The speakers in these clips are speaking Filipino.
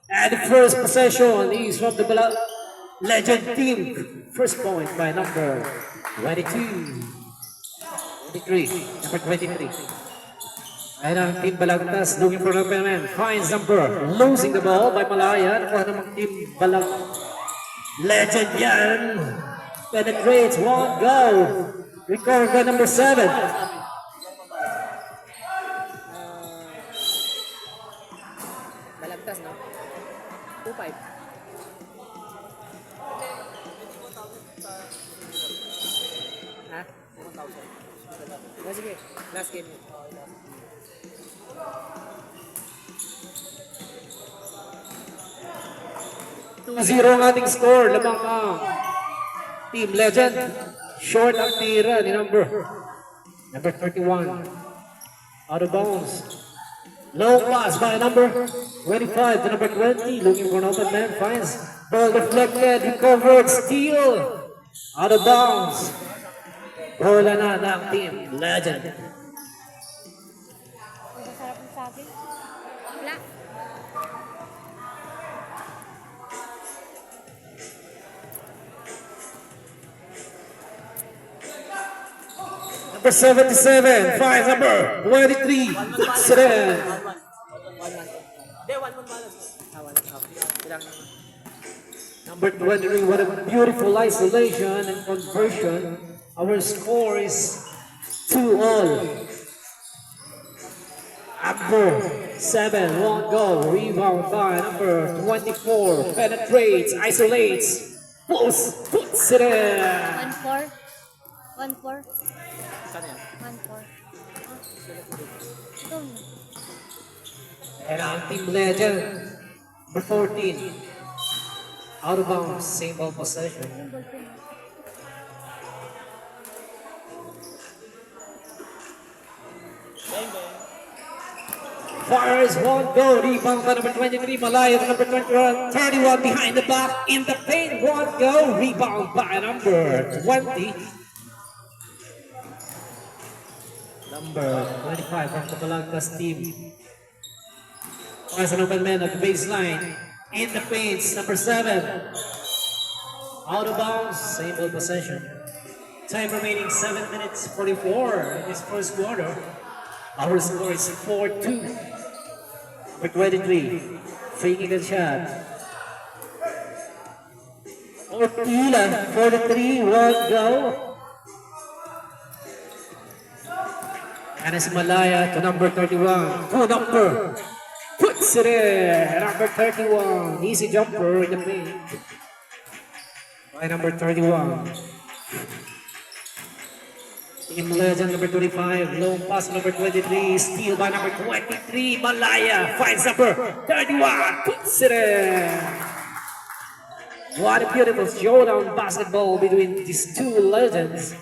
And the first possession is from the Legend team. First point by number 22. 23. Number 23. And ang Team Balagtas looking for an opponent. Finds number. Losing the ball by Malaya. Nakuha namang Team Legend yan. Penetrates. Won't go. Recovered by number 7. Balagtas, no? 2-5. Ha? 1,000. Oh, sige. Last game. Zero ang ating score. Lamang ang Team Legend. Short ang tira ni number 31. Out of bounds. Low pass by number 25 to number 20. Looking for an open man. Finds ball deflected. Recovered. Steal. Out of bounds. Bola na ng Team Legend. Masarap ng saging. Wala. Number 77. Finds number 23. Puts it in. 1-1. Number 23, what a beautiful isolation and conversion. Our score is 2-all. Number 7 won't go. Rebound by number 24. Penetrates, isolates, puts it in. 1-4. 1-4. Saan yan? 1-4. Ito na. And ang Team Legend, number 14. Out of bounds, same ball possession. Yung ballpen. Fires won't go. Rebound by number 23. Malaya to number 21. 31 behind the back. In the paint won't go. Rebound by number 20. Number 25 from the Balagtas team. As an open man at the baseline. In the paint, number 7. Out of bounds. Same ball possession. Time remaining 7 minutes 44 in this first quarter. Our score is 4-2. Number 23, faking the shot. Ortila, 43, won't go. And it's Malaya to number 31. To number, puts it in. Number 31, easy jumper in the paint. By number 31. Team Legend number 25, long pass number 23, steal by number 23, Malaya finds number 31, puts it in. What a beautiful showdown basketball between these two legends.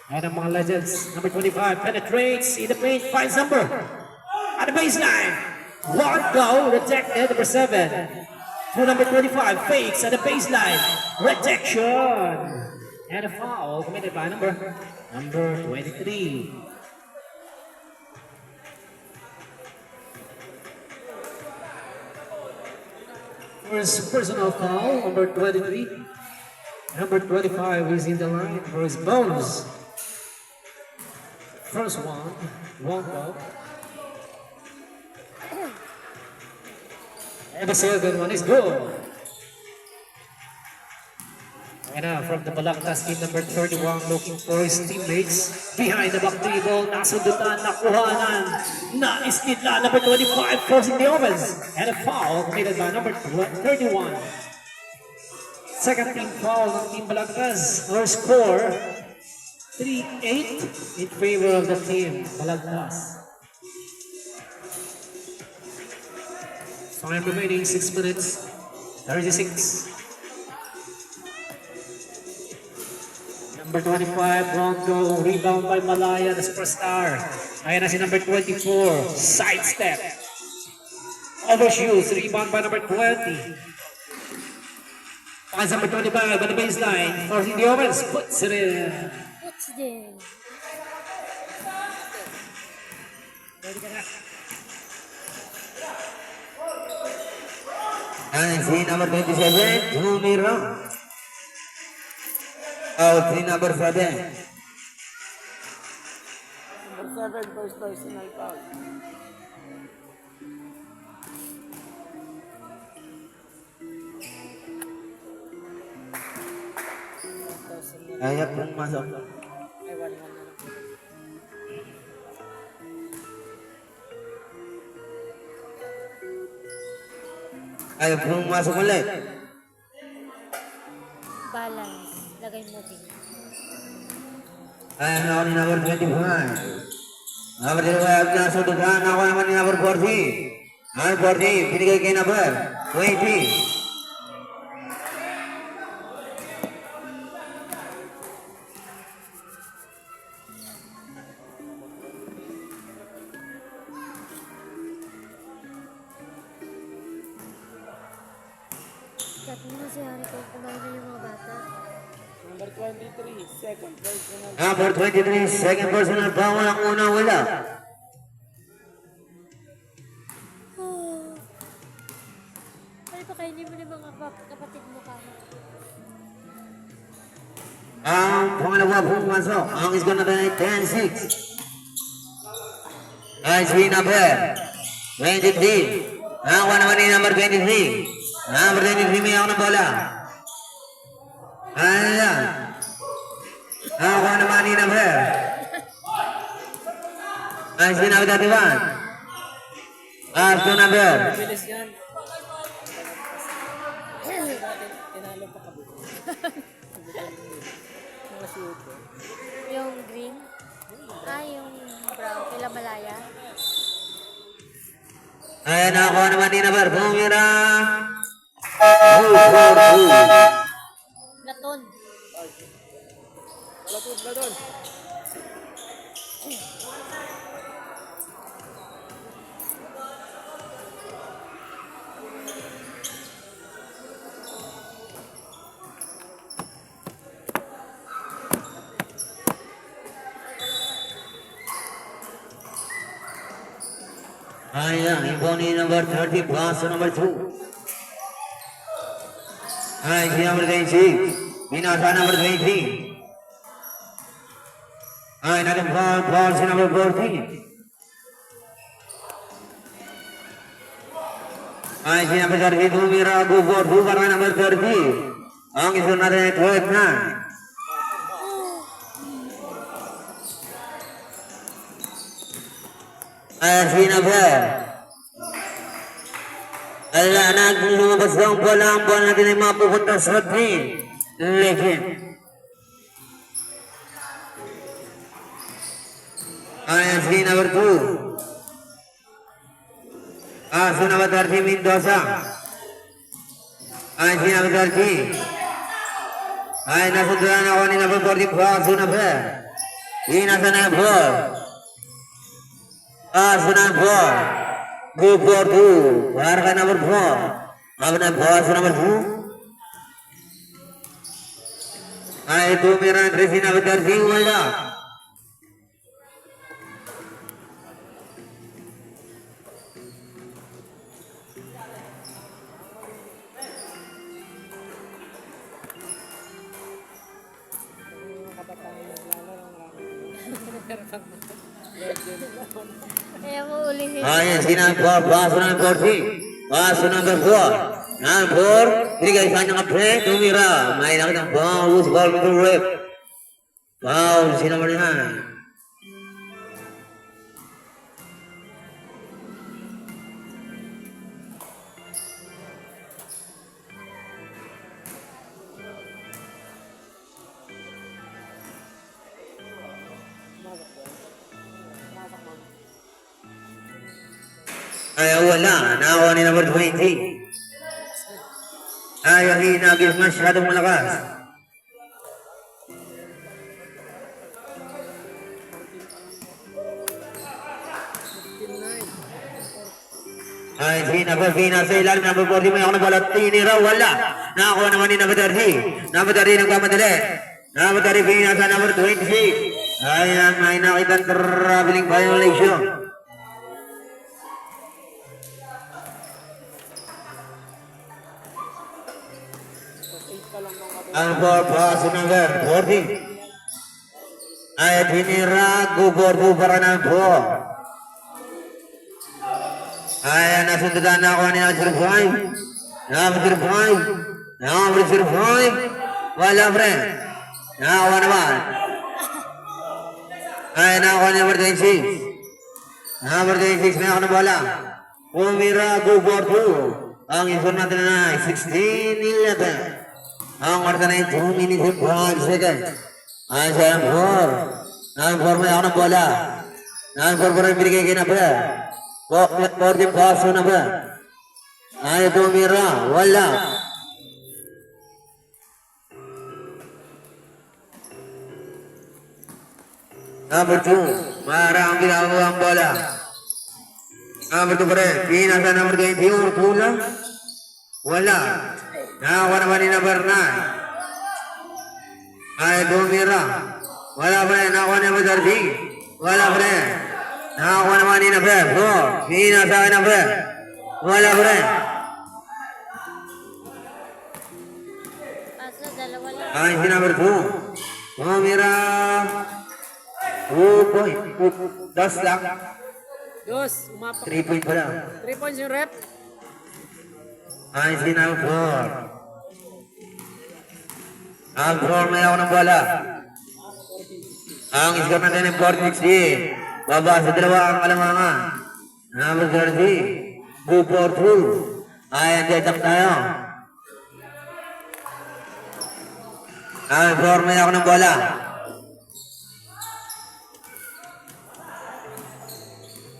And among legends, number 25 penetrates in the paint, finds number at the baseline. One go, rejected, number 7. To number 25, fakes at the baseline, rejection. And a foul committed by number 23. First personal foul, number 23. Number 25 is in the line for his bonus. First one, go. And the second one is good. And from the Balagtas team, number 31, looking for his teammates. Behind the back dribble, nasundutan, nakuhanan, na-istidla, number 25, forcing the offense. And a foul committed by number 31. Second team foul ng Team Balagtas. Our score, 3-8 in favor of the Team Balagtas. Time remaining 6 minutes, 36. Number 25, Bronco, rebound by Malaya, the superstar. Ayan na si number 24, sidestep. Overshoots, rebound by number 20. Pass number 25 by the baseline, forcing the offense, puts it in. Puts it in. Ready ka na. And see number 27, Jumira. Out see number 7. Number 7, first personal foul. Ayak pong masuk. Ay, 1-1 na lang. Ayak pong masuk ulit. Balance. Lagay mo din. And now ni number 25. Number 25 na sudukan ako naman ni number 40. Number 40, pinigay kay number 20. Chat mo na si Hari kung kumain na yung mga bata. Number 23, second personal. Number 23, second personal foul ang unang wala. Oh. Ay, pakainin mo na yung mga kapatid mo kamo. Ang pangalawa pong masok. Ang is gonna be 10-6. Nice win number 23. Ang one naman ni number 23. Number 23 may ako ng bola. Ayan. Ang one naman ni number. Nice win number 31. As to number. Bilis yan. Tinalo pa kami. Mga shoot. Yung green. Ah, yung brown. Kila Malaya. Ayan ako naman ni number. Bumira. Laton. Lapod ba doon? Ayan, ipo ni number 30 plus number 2. Ay, si number 26. Binasa number 23. Ay, natin foul si number 14. Ay, si number 30 tumira go for 2 para number 30. Ang iso natin ay 12 na. Ay, si number. Ala, lumabas daw ang bola. Ang bola natin ay mapupunta sa green. Legend. Ay, si number 2. So number 30, Mendoza. Ay, si number 30. Ay, nasundan ako ni number 44. So number. Inasa na yung ball. So number 4. Go for 2. Para ka number 4. Number 4, so number 2. Ay, tumira si number 30. Wala. Kaya mo ulihin. Ayan, si number 4. Paso number 40. Paso number 4. Number 4. Binigay sa kanyang kapre. Tumira. May nakitang ball. Loose ball with the rip. Foul si number 9. Ay, wala. Nakawa ni number 20. Ay, hinagis masyadong malakas. Ay, si number 9 sa ilalim. Number 40 may ako na bola. Tinira, wala. Nakakuha naman ni number 30. Number 30 nagkamadali. Number 30 pinasa number 26. Ayan, may nakitang traveling violation. ka lang ng kabila. Ang for pass number 40. Ay tinira gubordo para ng po. Ay nasundan na ako ni number 5. Number 5. Number 5. Wala friend. Nakawa naman. Ay nakawa ni number 26. Number 26 na ako na bola. Pumira gubordo. Ang isun natin na 16-11. Ang marka na yung 2 minutes and 5 seconds. Ay siya ang 4. Ang 4 may ako ng bola. Ang 4 pa rin binigay kay Nabra. 40 paso na ba? Ay tumira. Wala. Number 2. Marang ginagawa ang bola. Number 2 pa rin. Pinasa number 20. Yung tula. Wala. Nakakuha naman ni number 9. Ay tumira. Wala pa rin. Nakakuha ni number 13. Wala pa rin. Nakakuha naman ni number 4. Pinasa kay number. Wala pa rin. Paso, dalawa lang. Ay si number 2. Tumira. 2 point. 2 lang. Dos, umapak. 3 point pa lang. 3 points yung rep. Ay si number 4. Ang 4 may ako ng bola. Ang score natin ay 4-16. Baba sa dalawa ang kalamangan. Number 30. Go for 2. Ay, andiyan tayo. Ang 4 may ako ng bola.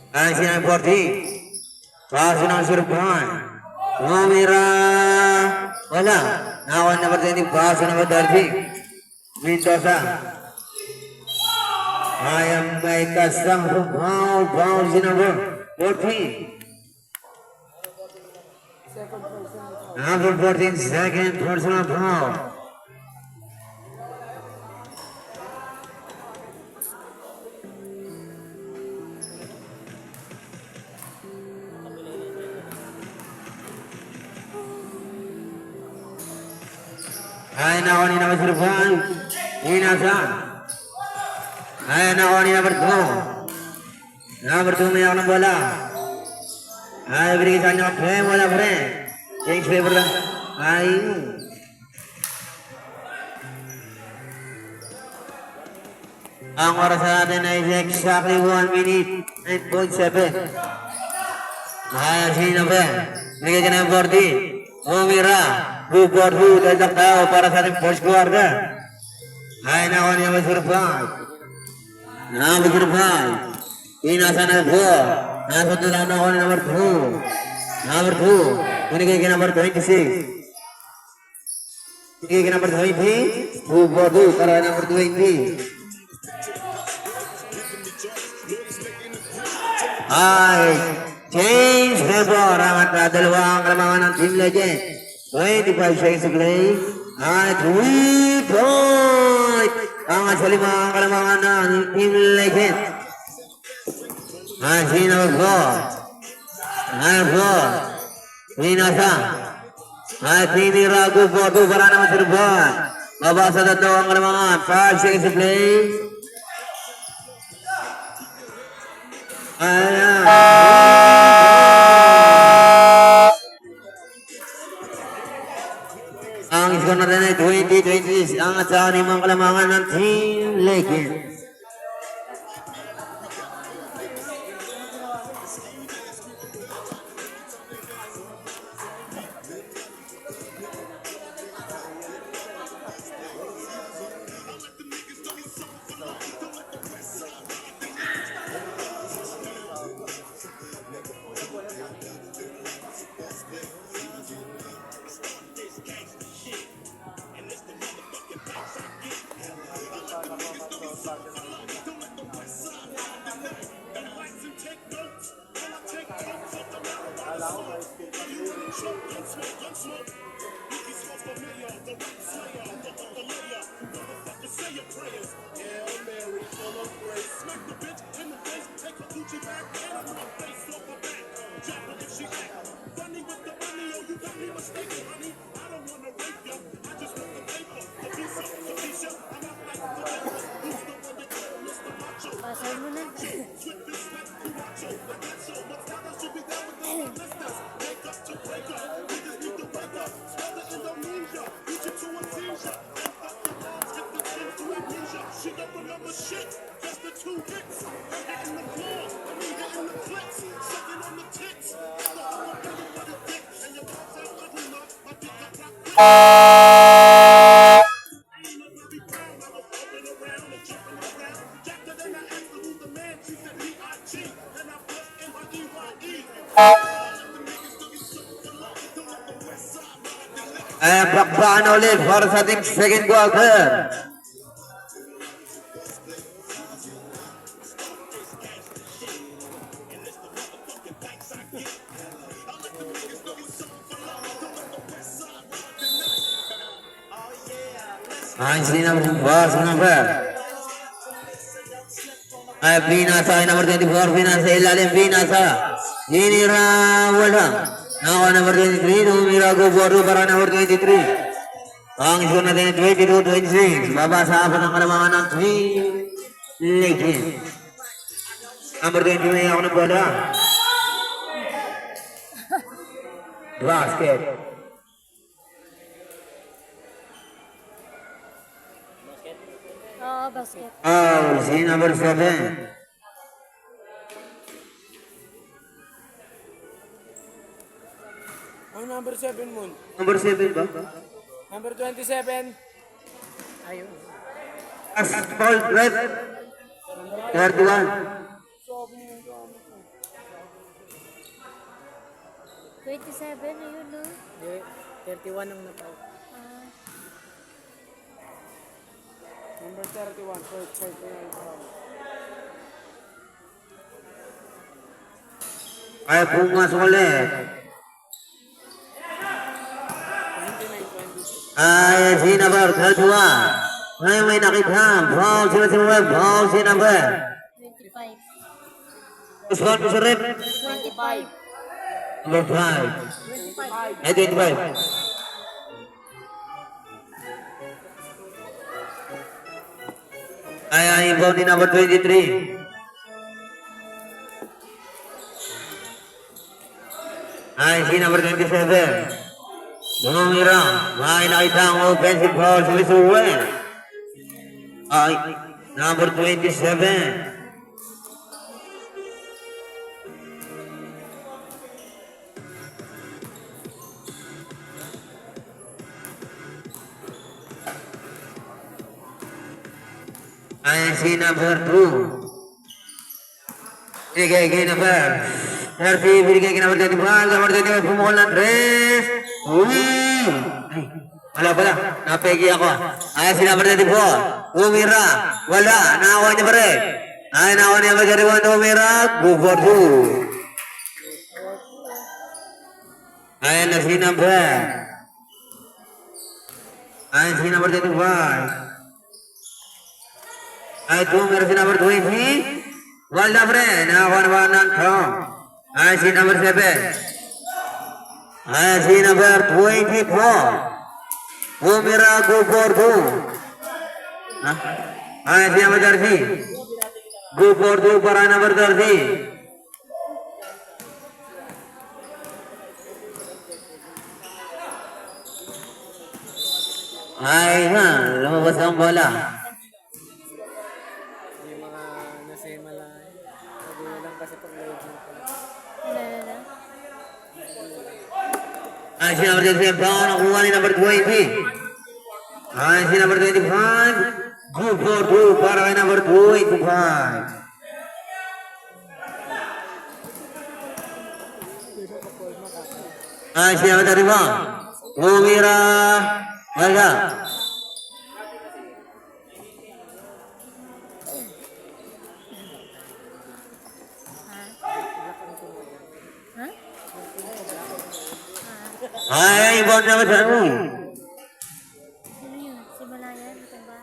Ang si number 40. Paso ng surpan. Tumira. Wala. Nakawan na ba tayo paso ng 30. Mendoza. Ayam may kasang foul si number 14. Number 14, second personal foul. Ay nakuha ni number 5. Inasan. Ay nakuha ni number 2. Number 2 may ako ng bola. Ay binigay sa kanya pre. Wala pre. Change favor lang. Ay. Ang oras natin ay exactly 1 minute 9.7. Ay sino ba? Binigay ka ng 40. Umira. Bubor ho, dadak tao para sa ating first quarter. Ay, nakuha niya may survive. Number 5. Pinasa na po. Nasa doon na ako ni number 2. Number 2. Binigay ka number 26. Binigay ka number 20. Bubor ho, para number 20. Ay, change favor. Ang dalawang kalamangan ng Team Legend. 25 seconds to play. At 3 point. Ang sa limang kalamangan ng Team Legend. At sino po? Number 4. Pinasa. At tinira ko po ito para naman serban. Mabasa na ito ang kalamangan. 5 seconds to play. Ayan. Ang score natin ay 20-20. Ang asahan ng mga kalamangan ng Team Legend. Running with the money, oh, you got me mistaken, honey. I don't wanna rape ya, I just want Bakbakan ulit para sa ating second quarter. Sini number. Pinasa ay number 24. Pinasa ilalim. Pinasa. Hinira wala. Nakuha number 23. Tumira go forward para number 23. Ang score natin 22-26. Baba sa apat ng kalamangan ng Twin Lakes. Number 20 may ako na bola. Basket. Oo, basket. Si number 7. Ang number 7 mo. Number 7 ba? Number 27. Ayun. Asphalt red. 31. 27, ayun, no? 31 ang nataw. Ah, Number 31. First na yung Ay, pumasok ulit. Ay, si number 31. Ay, may nakita. Foul, si number. Foul, si number. 25. Score po sa rep. 25. Number 5. 25. Ay, 25. Ay, inbound ni number 23. Ay, si number 27. Bumira. May nakita ang offensive foul si Mr. Wen. Ay, number 27. Ay, si number 2. Binigay number 30, binigay kay number 21, number 21, pumukol ng 3. Uy! Ay, wala. Napegi ako. Ay, si number 34. Umira. Wala. Nakakuha niya pa rin. Ay, nakakuha niya number 31. Umira. Go for 2. Ay, na si number. Ay, si number 35. Ay, tumira si number 20. Wala pa rin. Nakakuha na ba ng Tom? Ay, si number 7. Ay, si number 24. Umira go for 2. Ay, si number 30. Go for 2 para number 30. Ay, lumabas ang bola. Yung mga nasemala. Nagulang kasi pag load mo pa. Wala. Ay, si number 27. Nakuha ni number 20. Ay, si number 25. Go for 2 para kay number 25. Ay, si number 31. Umira. Wala. Ha? Ay, ibon na ba siya? Ano yun? Si Malayan? Ito ba?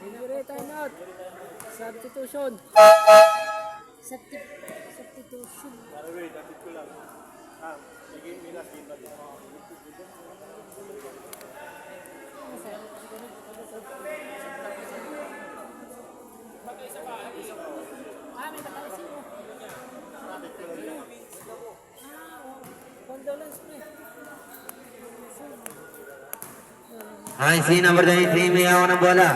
Injury timeout. Substitution. Substitution. Condolence me. Ay, si number 23. May ako ng bola.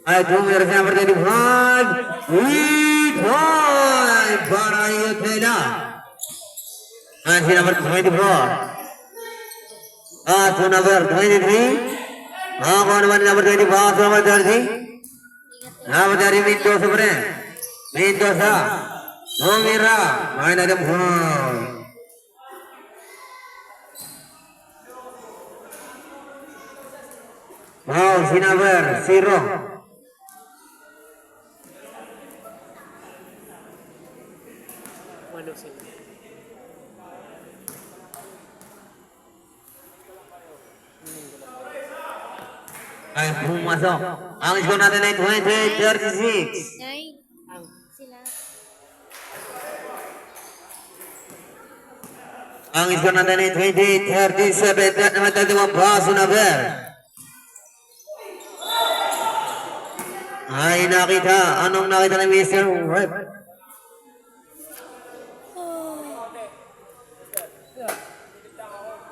Ay, tumira si number 25. 3 point para Ayutthaya. Masih number 24. To number 23. Ako naman number 24. To number 30. Number 30 Mendoza pa rin. Mendoza. Tumira. Main ada ball. Wow, si number 0. Ano sila? Ay, pumasok. Ang score natin ay 28-36. Nine. Sila. Ang score natin ay 28-37. At naman tayo paso na ber. Ay, nakita. Anong nakita ni Mr. Rep?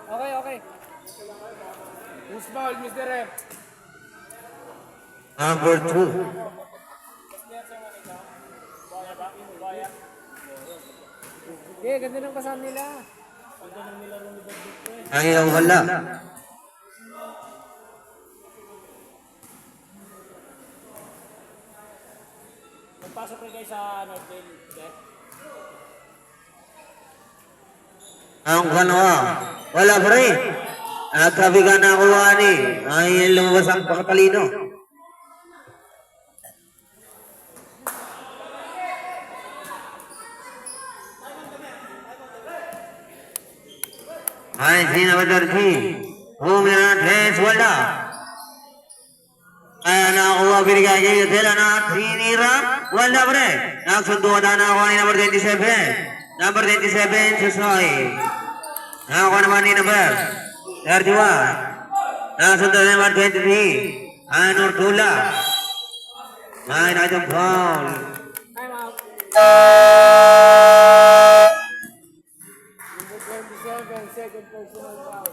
Okay, okay. Who's foul, Mr. Rep? Number 2. Okay, ganda ng kasama nila. Ayaw wala. Magpasok rin kayo sa Northville. Ang kanawa. Wala pa rin. At sabi ka na kuha ni. Ay, lumabas ang pakatalino. Ay, sinabadarsi. Humira tres, wala. Ay, nakakuha binigay kayo sila na sinira. Wala pa rin. Nagsunduan na ako ni number 27. Number 27, Susoy. Nakakuha naman ni number 31. Nakasunduan na number 23. Ay, Nortula. Ay, nakitong foul. Time out. Number 27, second personal foul.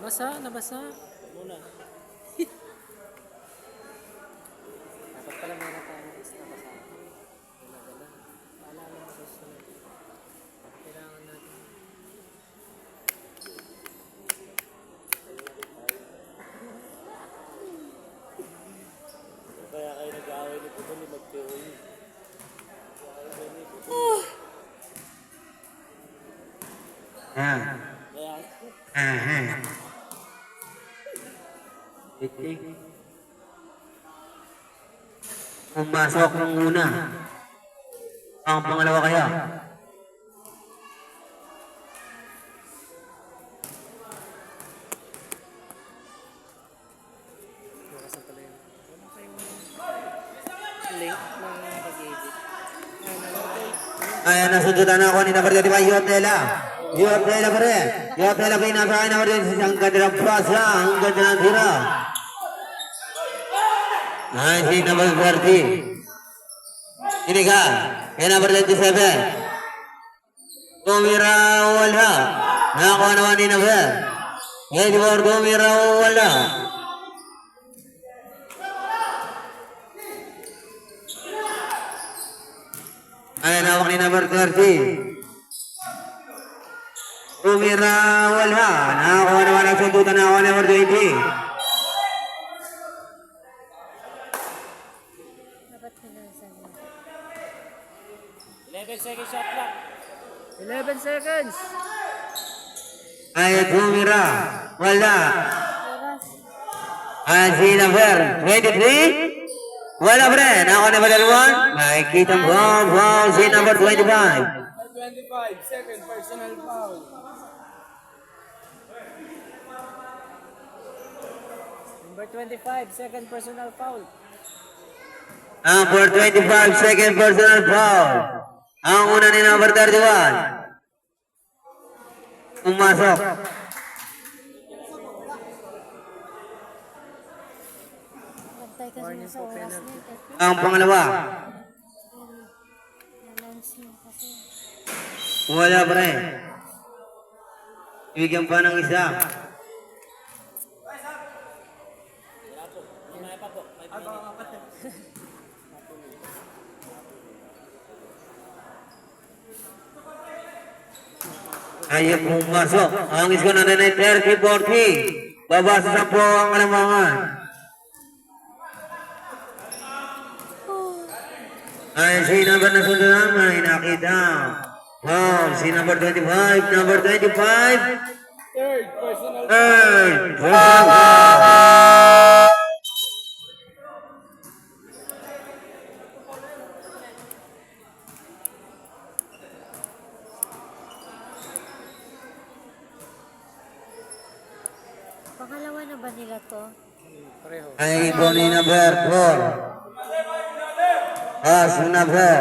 Nabasa, nabasa. Muna. Dapat pala meron tayo ng isa nabasa. Dala-dala. Paalala mo sa susunod. Kailangan natin. Kaya kayo nag-aaway ni Putuli mag-teoy. Pumasok ng una. Ang pangalawa kaya. Nakasan pala yun. Wala kayong link na pag-edit. Ayan, nasundutan ako ni number 35, Yotela. Yotela pa rin. Yotela pa inasakay number 26. Ang ganda ng prasa. Ang ganda ng tira. Ay, si number 30. Ini ka. Kaya number 27. Tumira wala. Nakakuha naman ni number 24. Tumira wala. Ayan, hawak ni number 30. Tumira wala. Nakakuha naman ang sundutan na ako number 20. Dapat pinansan mo. 11 seconds shot clock. 11 seconds. Ay tumira. Wala. Oras. Ay si number 23. Wala pre. Ako number 1. Makikita mo. Foul si number 25. 25, second personal foul. Number 25, second personal foul. Number 25, second personal foul. Ang una ni number 31. Pumasok. Bantay kasi na sa oras na yun. Ang pangalawa. Announce mo kasi. Wala pre. Bigyan pa ng isa. Ayaw pumasok. Ang isko na rin ay 30-40. Babasa sa po ang kalamangan. Ay si number na sunod naman ay nakita. Wow, si number 25. Number 25. Third personal Third. Wow. Pangalawa na ba nila to? pareho. Ay ibo ni number 4. Pass number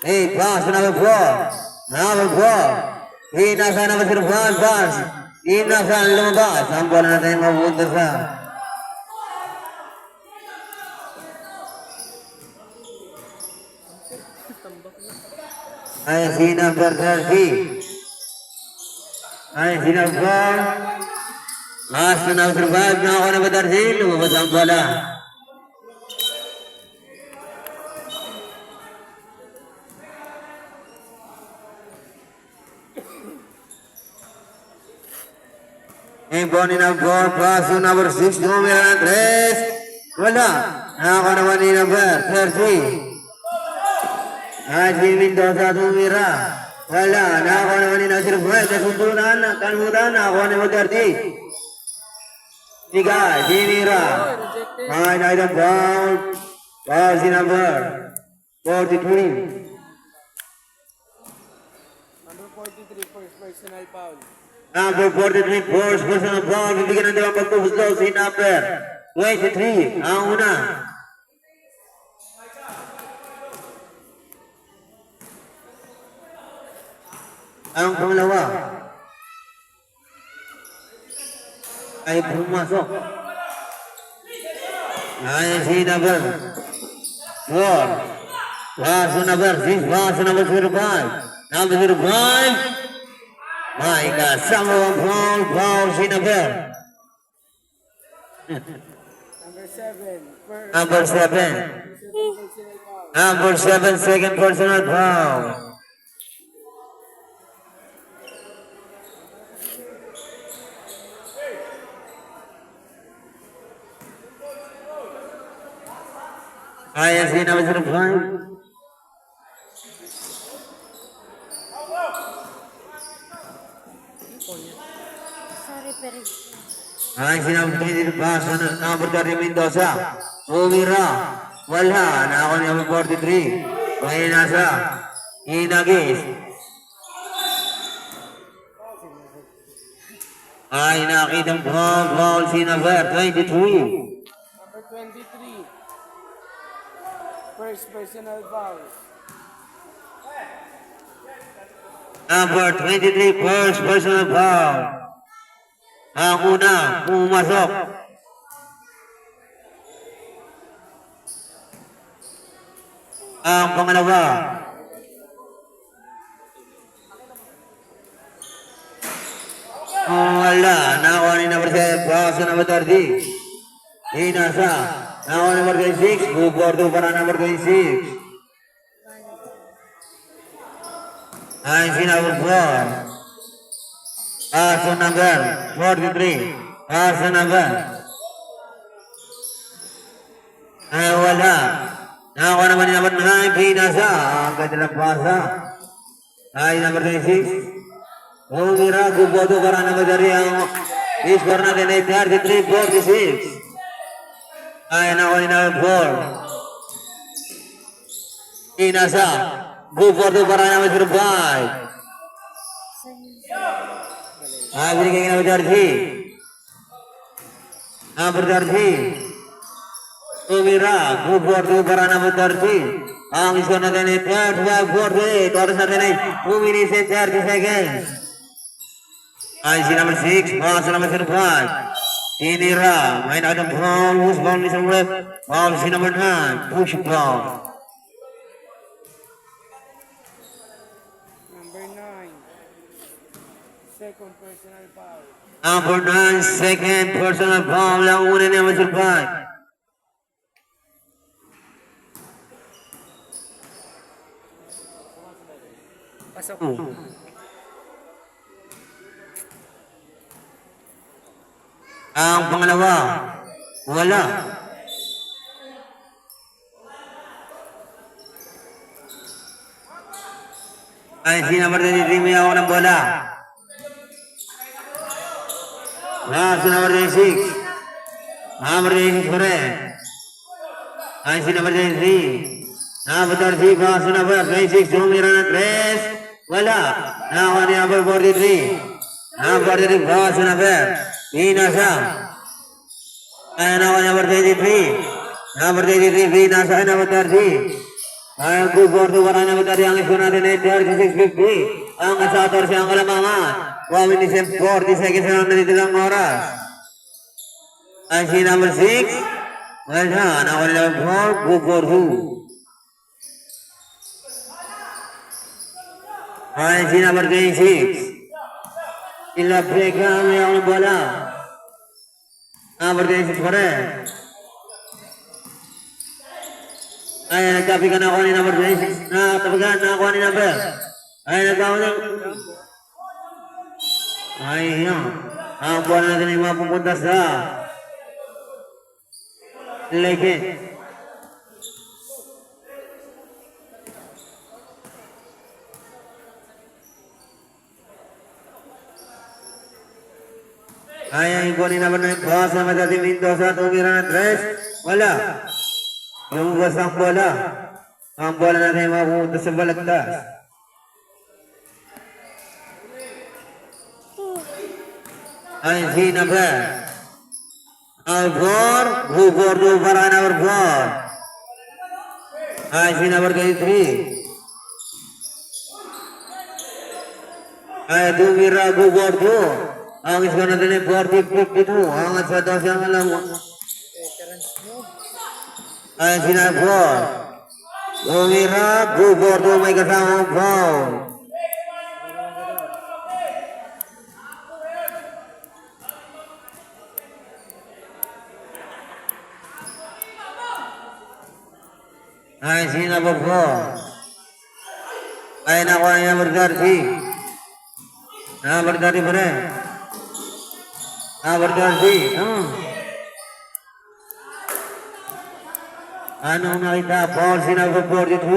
8. Pass number 4. Number 4. Hinasa number 05. Pass. Hinasa lumabas. Ang bola natin mapunta sa ay si number 30. Ay si number Pass number 5. Na ako na batarsin. Lumabas ang bola. Boni number 4, paso number 6, numero 3. Wala. Ako naman ni number 30. Haji Mendoza tumira. Wala. Ako naman ni number 5. Kasundunan, kanmudan. Ako naman 30. Tiga, Jimira. Ay, item foul. Foul si number 43. Number 43, first personal foul. Number 43, first personal foul. Bibigyan ng dalawang pagpupuslo si number 23. Ang una. Ang pangalawa. Ay pumasok. Ay si number 4. Paso number 6. Paso number 05. Number 05. My God, someone foul si number. Number 7, first Number 7. personal foul. Number 7, second personal foul. Ayan si number 05. Sorry, pero Ay, sinabi ko hindi paso na number 30 Mendoza. Umira. Wala. Na ako ni number 43. Ngayon nasa Inagis. Ay, nakitang foul si number 23. Number 23, first personal foul. Number 23, first personal foul. Ang una, pumasok. Ang pangalawa. Wala. Nakuha ni number 7, paso number 30. Inasa. Nakuha ni number 26, bubordo para number 26. Ay, si number 4. Paso number 43. Paso number. Ay, wala. Nakuha naman ni number 9, Pinasa. Ang kanilang pasa. Ay, number 26. Tumira, Gubodo para number 30 ang score natin ay 33-46. Ay na number 4. Inasa, Gubodo para number 5. Binigay ng number 30. Number 30. Tumira, Gubodo para number 30. Ang score natin ay 35-48. Oras natin ay 2 minutes and 30 seconds. Ay si number 6, pass number 5. Tinira, may nakatang ball, who's ball is on left. Ball si number 9, push ball. Number 9. Second personal foul. Number 9, second personal foul. Ang una ni number 5. Pasok. Ang pangalawa, wala. Ay si number 23, may ako ng bola. Si number 26. Number 26 pa rin. Ay si number 23. Number 36, si number 26, tumira ng 3. Wala. Nakakuha ni number 43. Number 33, si number. Pinasa. Ay nakakuha ni number 23. Number 23, pinasa ay number 30. Ay ang Gubodo para number 30, ang isko natin ay 36-50. Ang sa 14 ang kalamangan. 1 minutes and 40 seconds na nandito lang oras. Ay si number 6. Wala. Nakakuha ni number 4, Gubodo. Ay si number 26. Sila Breka may ako ng bola. Number 26 pa rin. Ay nagkapi ka na ako ni number 26. Natabagan na ako ni number. Ay nagkawa na. Ay yun. Ang bola natin ay mapupunta sa Leke. Ay, ang ikunin naman ng boss na Madati Mendoza, tumira ng 3. Wala. Lumabas ang bola. Ang bola natin ay mapupunta sa balagtas. Ay, si number. Albor, Gubodo para number 4. Ay, si number 23. Ay, tumira Gubodo. Ang isko natin ay 40-52. Angat sa 12 ang alam. Ay sinabot. Tumira, Gubodo may kasamang foul. Ay sinabot po. Ay nakuha niya number 30. Number 30 pa rin. Number 30. Anong nakita? Paul si number 43.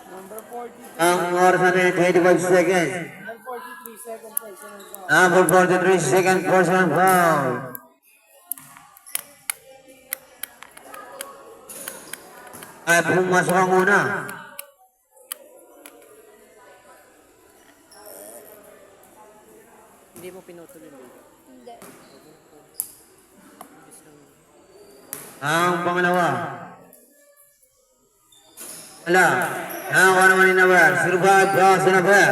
Number 40. Ang oras natin 25 seconds. Number 43, second Number 43, second person personal foul. foul. Ay, pumasok ang una. Hindi mo pinutol yung video. Hindi. Ang pangalawa. Wala. Nakakuha naman ni number 05, pass to number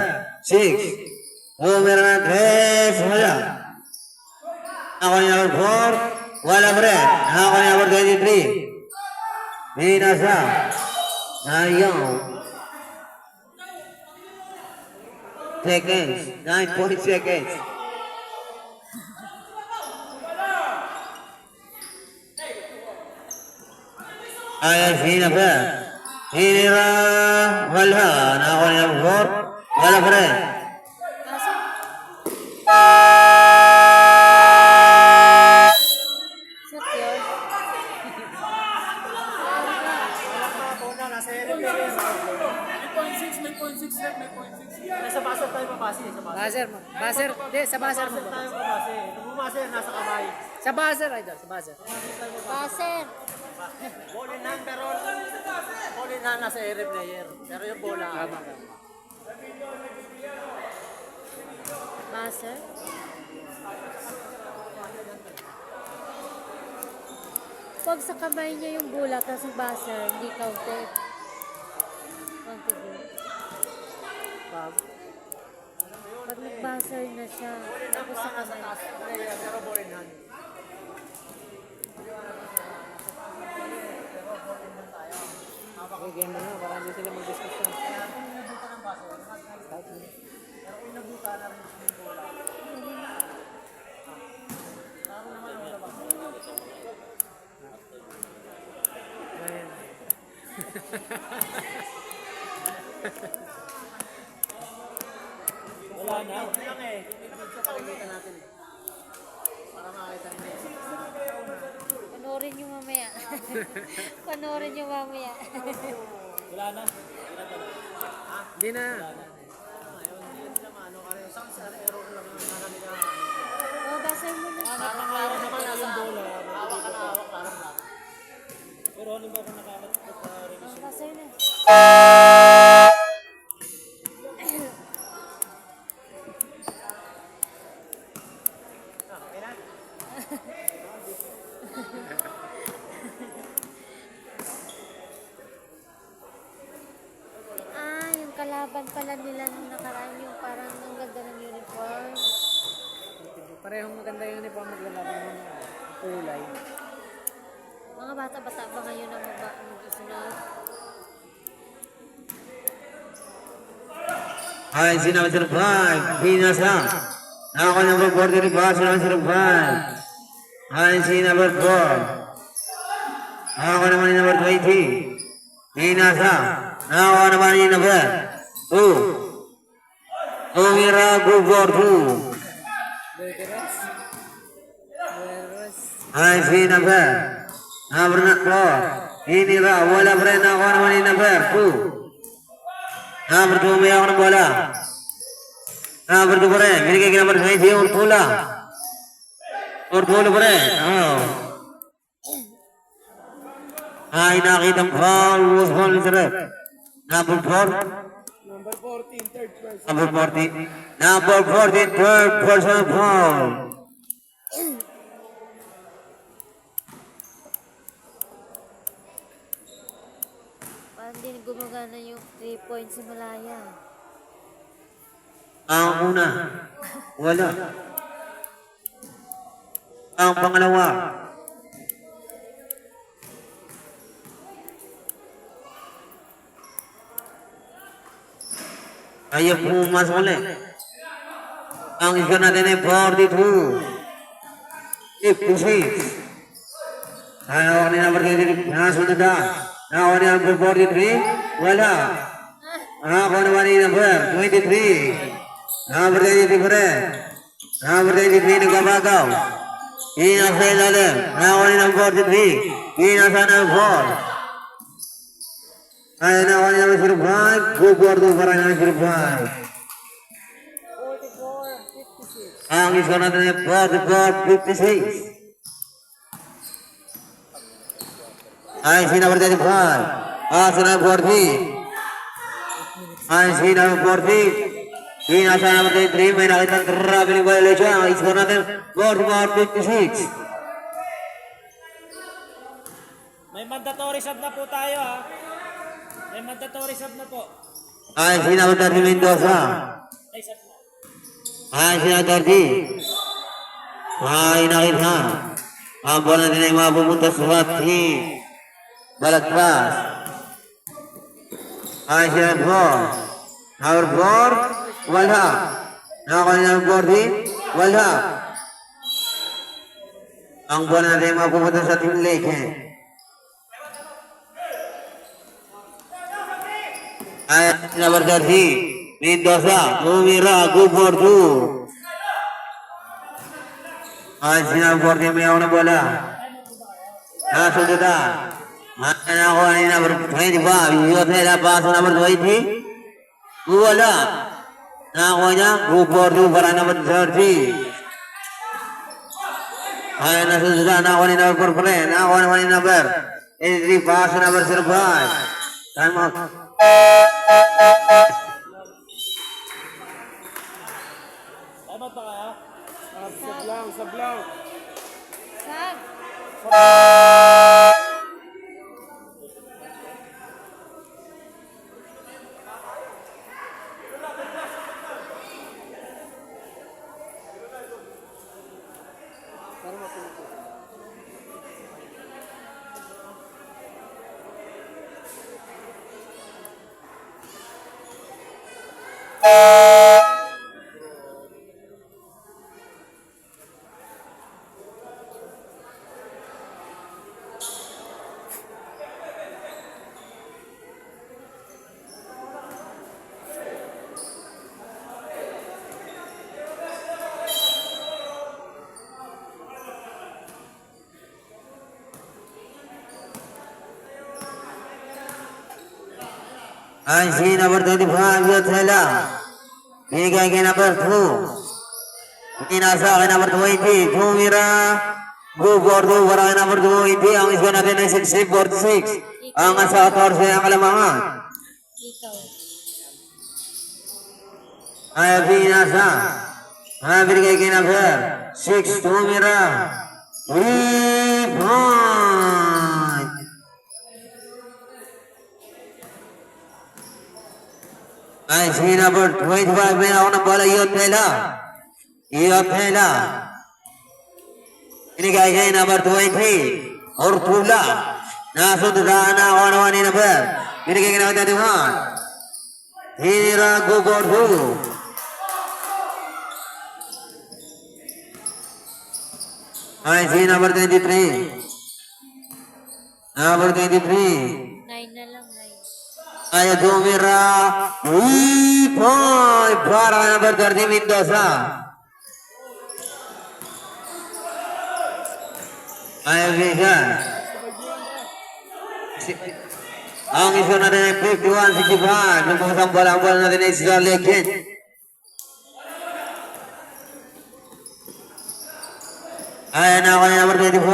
6. Umira na 3. Wala. Nakakuha ni number 4. Wala pa rin. Nakakuha ni number 23. Minasa. Ayaw. Seconds. 9 seconds. Ayan, sino ba? Hinira. Wala. Nakakuha ni number 4. Wala pa rin. Shot yun. Nasa area. 3.6 Nasa buzzer tayo mabase. Sa buzzer. Buzzer. Di, sa buzzer mo. Tayo mabase. Kung bumase, nasa kamay. Sa buzzer, idol. Sa buzzer. Buzzer. Ball in hand, pero ball in hand nasa area player. Pero yung bola. Buzzer. Pag sa kamay niya yung bola, tapos yung buzzer, hindi counted. Counted yun. Pag nag-buzzer na siya, tapos sa kamay. Player, pero ball in hand. Okay, game mo na. Para hindi sila mag-discussion. Wala na. Ito lang eh. Ito pakikita natin eh. Para makita nyo. Panoorin nyo mamaya. Panoorin nyo mamaya. Wala na. Hindi na. Ngayon, hindi nila maano. Sa error lang yung nila. O, buzzer mo na. Parang naman yung bola. Hawak ka na hawak. Parang lang. Pero ano ba kung nakakatakot sa revision? Buzzer na. Okay na? Ah, yung kalaban pala nila nung nakaraan yung parang ang ganda ng uniform. Parehong maganda yung uniform maglalaban ng kulay. Mga bata-bata ba ngayon ang mag-isunod? Ay, si number 5, Pinasa. Ako number 40, pass number 5. Ay, si number 4. Ako naman yung number 20. Pinasa. Ako naman yung number 2. Tumira, go for 2. Ay, si number 4. Inira, wala pa rin ako naman yung number 2. Number 2 may ako ng bola. Number 2 pa rin. Binigay ka number 20, Urtula. Urtula pa rin. Oh. Ay, nakitang foul. Was foul ni Sarep. Number 4. Number 14, third person. Number 40. Number 14, third person foul. Parang din gumagana yung 3 points si Malaya. Ang una. Wala. Ang pangalawa. Ayaw pumasok ulit. Ang isa natin ay 42. 56. Ayaw ni number 23. Nasunod na. Ako ni number 43. Wala. Ako naman ni number 23. Number 23 pa rin. Number 23 nagkabagaw. Inasa ilalim. Ako ni number 43. Inasa number 4. Ay, ako ni number 05. Gubordo para ni number 05. 44, 56. Ang isko natin ay 44-56. Ay, si number 35. Si number 40. Ay, si number 40. Inasa number 33. May nakitang traveling violation. Ang isko natin 44-56. May mandatory sub na po tayo ha. May mandatory sub na po. Ay, si number 30 Mendoza. Ay, sub na. Ay, si number 30. Ay, nakita. Ang bola natin ay mapupunta sa hati. Balagpas. Ay, si number 4. Number 4. Wala. Ako ni number 40. Wala. Ang bola natin ay mapupunta sa Team Lake. Ay, number 30. Mendoza. Tumira. Go for 2. Ay, si number 40 may ako na bola. Nasunod na. Ay, ako ni number 25. Yotela paso number 20. Wala. Nakakuha niya. Go for two para number 30. Ay, nasusunod. Nakakuha ni number 4. Nakakuha naman ni number 83. Pass to number 05. Time out. Sag. I see number 25, Yotsela. Binigay kay number 2. Inasa kay number 20, Tumira. Go for 2 para kay number 20. Ang isko natin ay 60-46. Ang asa 14 ang kalamangan. Ikaw. Ay, Binasa. Ay, binigay kay number 6, Tumira. 3 point. I see number 25 may ako ng bola, Yotsela. Yotsela. Binigay kay number 20, Ortula. Nasundaan na ako naman ni number. Binigay kay number 21. Hinira Gugordu. I see number 23. Number 23. 9 na lang, 9. Ay, Tumira. 3 point para kay number 30, Mendoza. Ay, Vigan. Ang iso natin ay 51-65. Lumabas ang bola natin ay Charlie Kent. Ay, na ako ni number 25.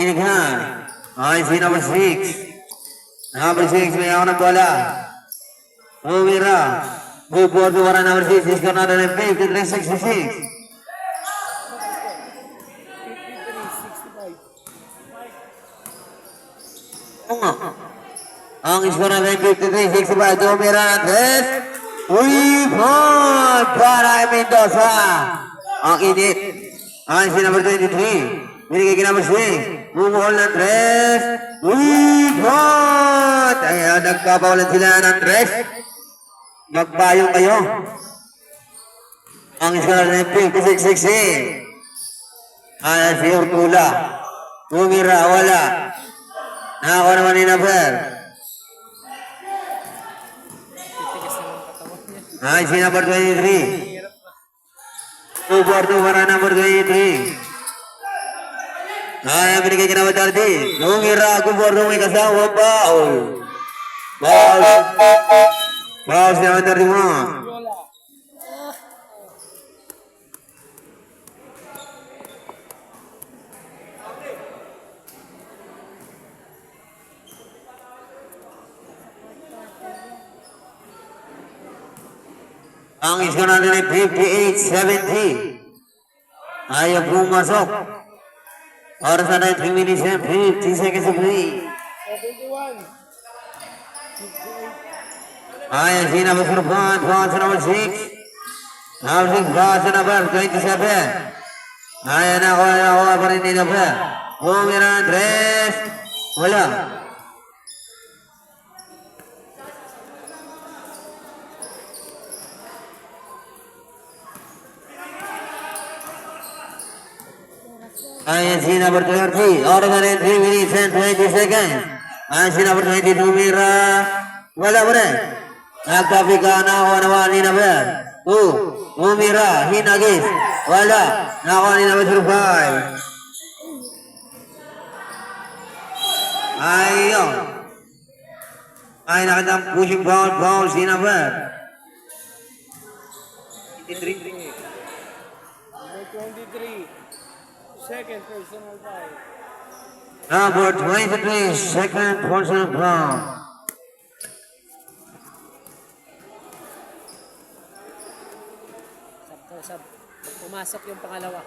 Inighan. Ay, si number 6. Number 6, may ako ng bola. Tumira. Bubuo para number 6. Isko natin ay 53-66. Ang isko natin ay 53-65. Tumira natin. 3 point para kay Mendoza. Ang init. Ang si number 23. Binigay kay number 6. Bumuhol ng 3. 3 point. Ayan, nagpapawalan sila ng 3. Magbayong kayo. Ang isko natin ay 56-60. Ayan si Ortula. Tumira, wala. Nakakuha naman ni number. Ay, si number 23. 2 for 2 para number 23. Ay, binigay ka number 30. Tumira, 2 for 2 may kasawa. Foul. Foul. Foul si number 31. Ang isko natin ay 58-70. Ayaw pumasok. Oras na tayo 3 minutes and 50 seconds of play. Ayaw si number 4, pass to number 6. Number 6, pass to number 27. Ayaw na pa rin ni number. Bumira ng 3. Wala. Ayan si number 30. Oras na rin 3 minutes and 20 seconds. Ayan si number 22. Mira. Wala pa rin. Nagkapika na ako naman ni number 2. Umira. Hinagis. Wala. Nakuha ni number 05. Ayun. Ay, nakita pushing foul si number. 23. Number 23. Second personal foul. Number 23, second personal foul. Sab. Pumasok yung pangalawa.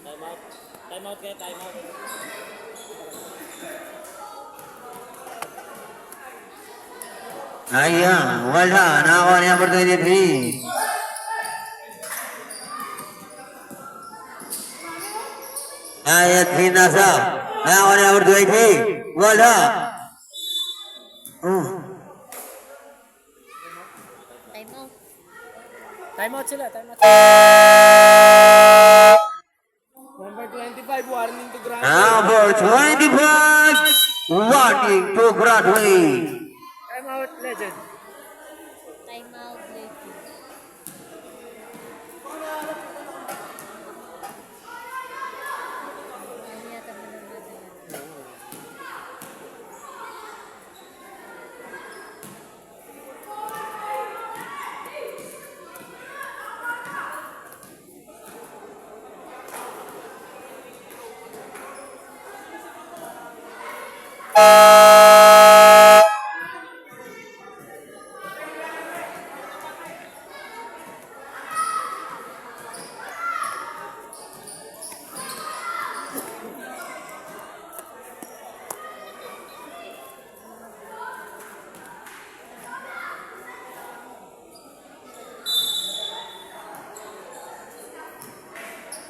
Time out kaya, time out. Ayan, wala. Nakakuha ni number 23. Ayat binasa. Nakakuha ni number 23. Wala. Time out. Time out sila, time out. Number 25, warning to ground. Number 25, warning to graduate. Time out, legend. Time out, lady. Ano yata manonood na yan?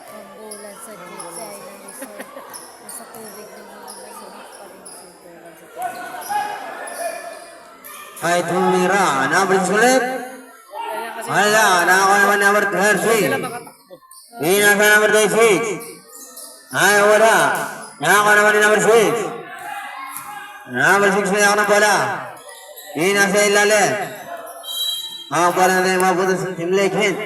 Pambulan sa Jets ay nasa tubig ng mga masarap pa rin sinturan sa tubig. Ay tumira. Number slip. Wala. Nakakuha naman number 30. Binasa number 26. Ay wala. Nakakuha naman ni number 6. Number 6 na ako ng bola. Binasa ilalim. Ang bola natin mapunta sa Team Lakehead.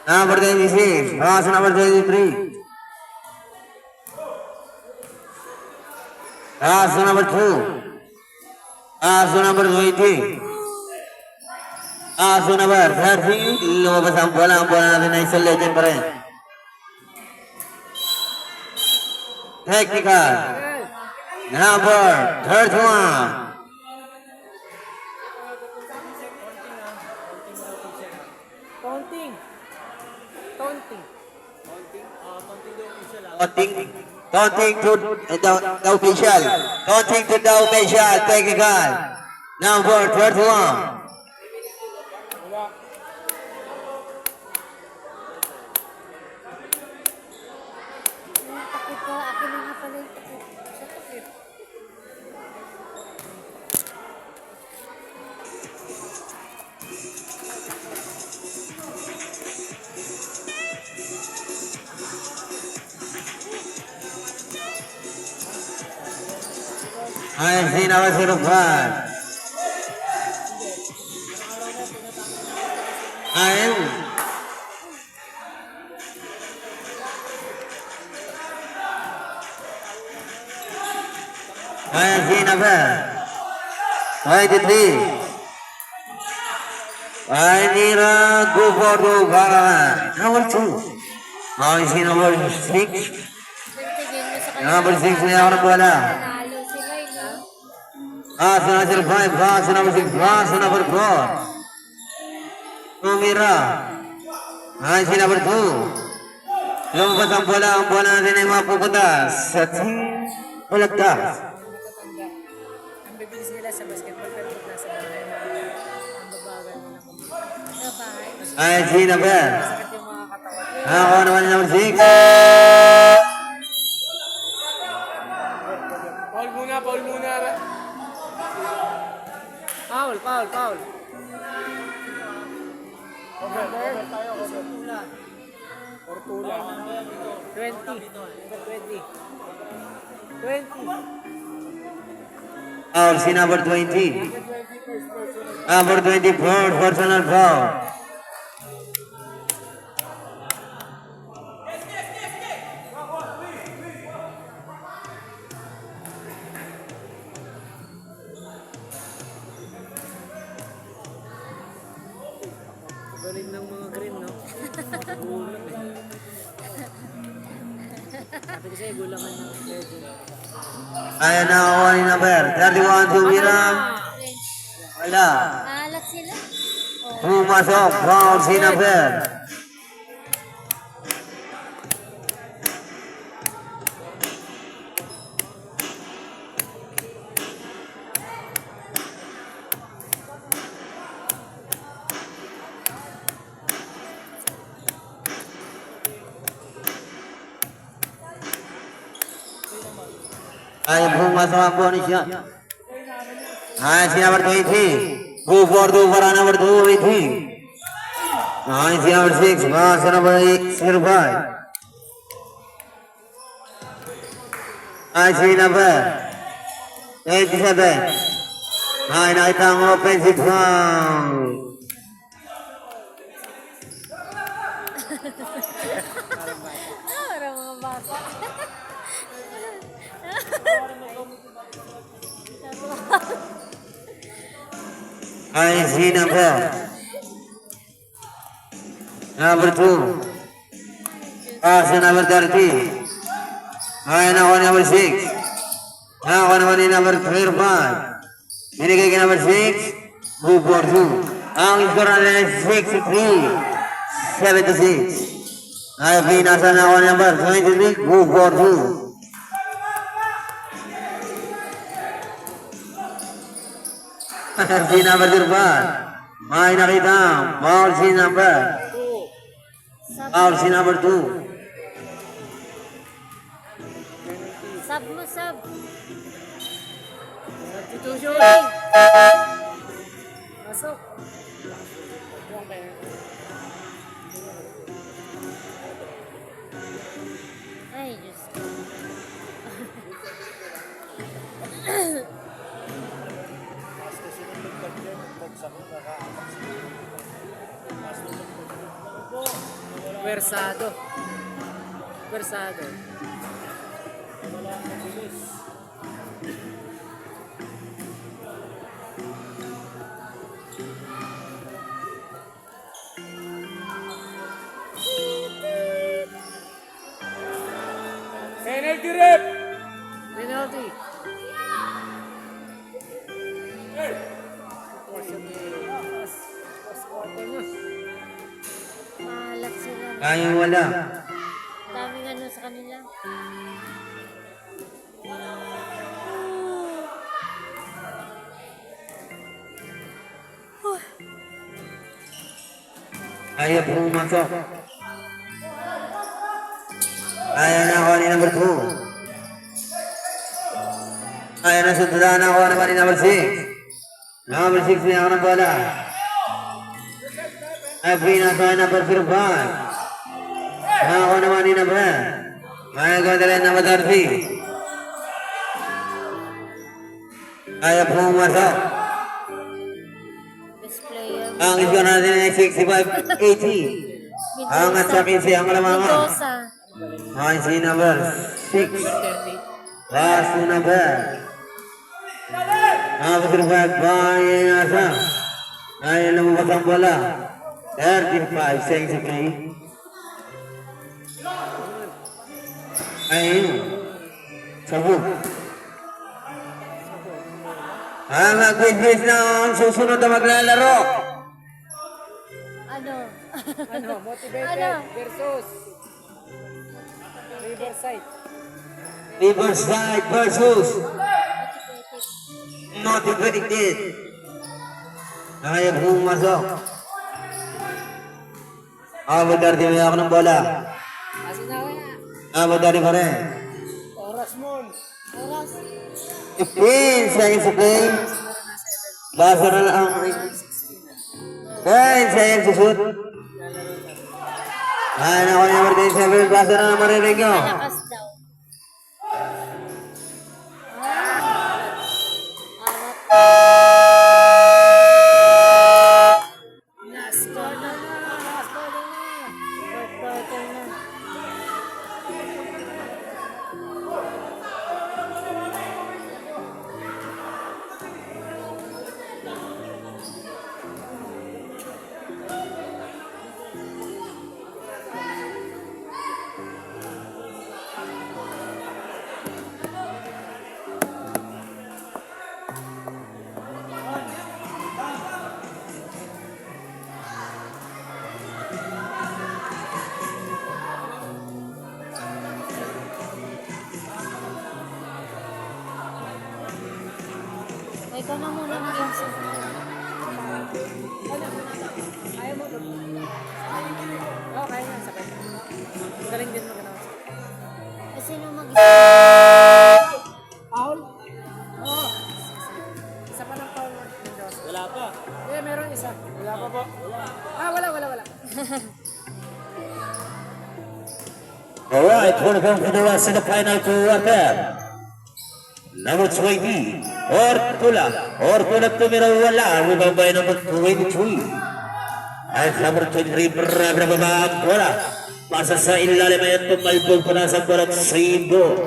Number 26. Pass number 23. Pass number 2. Pass number 20. Pass number 30. Lumabas ang bola natin ay isang legend pa rin. Technical. Number 31. Taunting. Taunting to the official. Taunting to the official. Technical. Number 31. Yung takip ko, ako na nga pala yung takip. Sa takip. I see number 05. I see number 23. I need a go for the Bhagavan. Number 2. I see number 6. Tingin mo sa kanila. Number 6 na ako ng bola. Panalo sila eh, no? Pass number 5, pass number 6, pass number 4. Tumira. Ay, si number 2. Lumabas ang bola natin ay mapupunta sa team Balagtas. Ang bibilis nila sa basketball pero pag nasa bahay, ang babagal nila kung Sa bahay. Ay, si number. sakit yung mga katawan. Ako naman yung number 6. Paul muna. Paul. Portula. 20. Number 20. 20. Si number 20. Number 24, personal foul. Sabi ko sa'yo, gulangan ng legend. Ayan nakakuha ni number 31 tumira. Wala. Alat sila. Oh. Pumasok. Foul si number. Ay, pumasok ang bonus shot. Ay, si number 20. Go for number 23. Ay, si number 6. Sa number 05. Ay, si number 27. Ay, nakita ang offensive foul. Parang mga bata. Ay, si number 2. Sa number 30. Ay, nakuha ni number 6. Nakuha naman ni number 35. Binigay kay number 6. Move for 2. Ang score na 63-76. Ay, pinasa nakuha ni number 23. Move for 2. Si number 35. May nakita. Foul si number. Foul si number 2. Sub mo, sub. Substitution! Pasok! Ay, Diyos ko. Versado. Versado. Penalty rep! Penalty. Mahalat sila. Ay, wala. Daming ano sa kanila. Ayaw pumasok. Ayaw na ako ni number 2. Ayaw na sundan na ako naman ni number 6. Number 6 niya ako ng bola. Ay, pinasa number 05. Ako naman ni number. Ayaw ko talaga number 30. Ayaw pumasok. Best player. Ang score natin ay 65-80. Ang at sa 15 ang kalamangan. Mendoza. Ay, si number 6. Last two number. Number 5, Bayan Asa. Ay, lumabas ang bola. 35 seconds to play. Ayun. Sabog. Ang mag-witness na ang susunod na maglalaro. Ano? Ano? Motivated Ano? versus Riverside. Riverside versus Motivated. Ayaw pumasok. Abot din ako ng bola. Kasi na wala. Abot din pa rin. Oras mo. Oras. 15 seconds to play. Basa na lang. 10 seconds to shoot. Ay, naku, number 37. Basa na lang marinig nyo. Malakas daw. Last score na na. Last score na na. Fourth quarter na. Ikaw na muna mag-isa. Ayaw mo. Oo, kaya na. Sakit. Galing din mo ganawa. Eh, sino mag-isa? Paul? Oo. Isa pa ng Paul Mendoza. Wala pa. Eh, meron isa. Wala pa po. Wala. Alright, welcome to the rest of the final quarter. Number 20, Ortula. Ortula tumira wala. Rebound by number 23. At number 23, Brababang bola. Pasa sa ilalim ay tumalbog pa na sa bola at Seibo.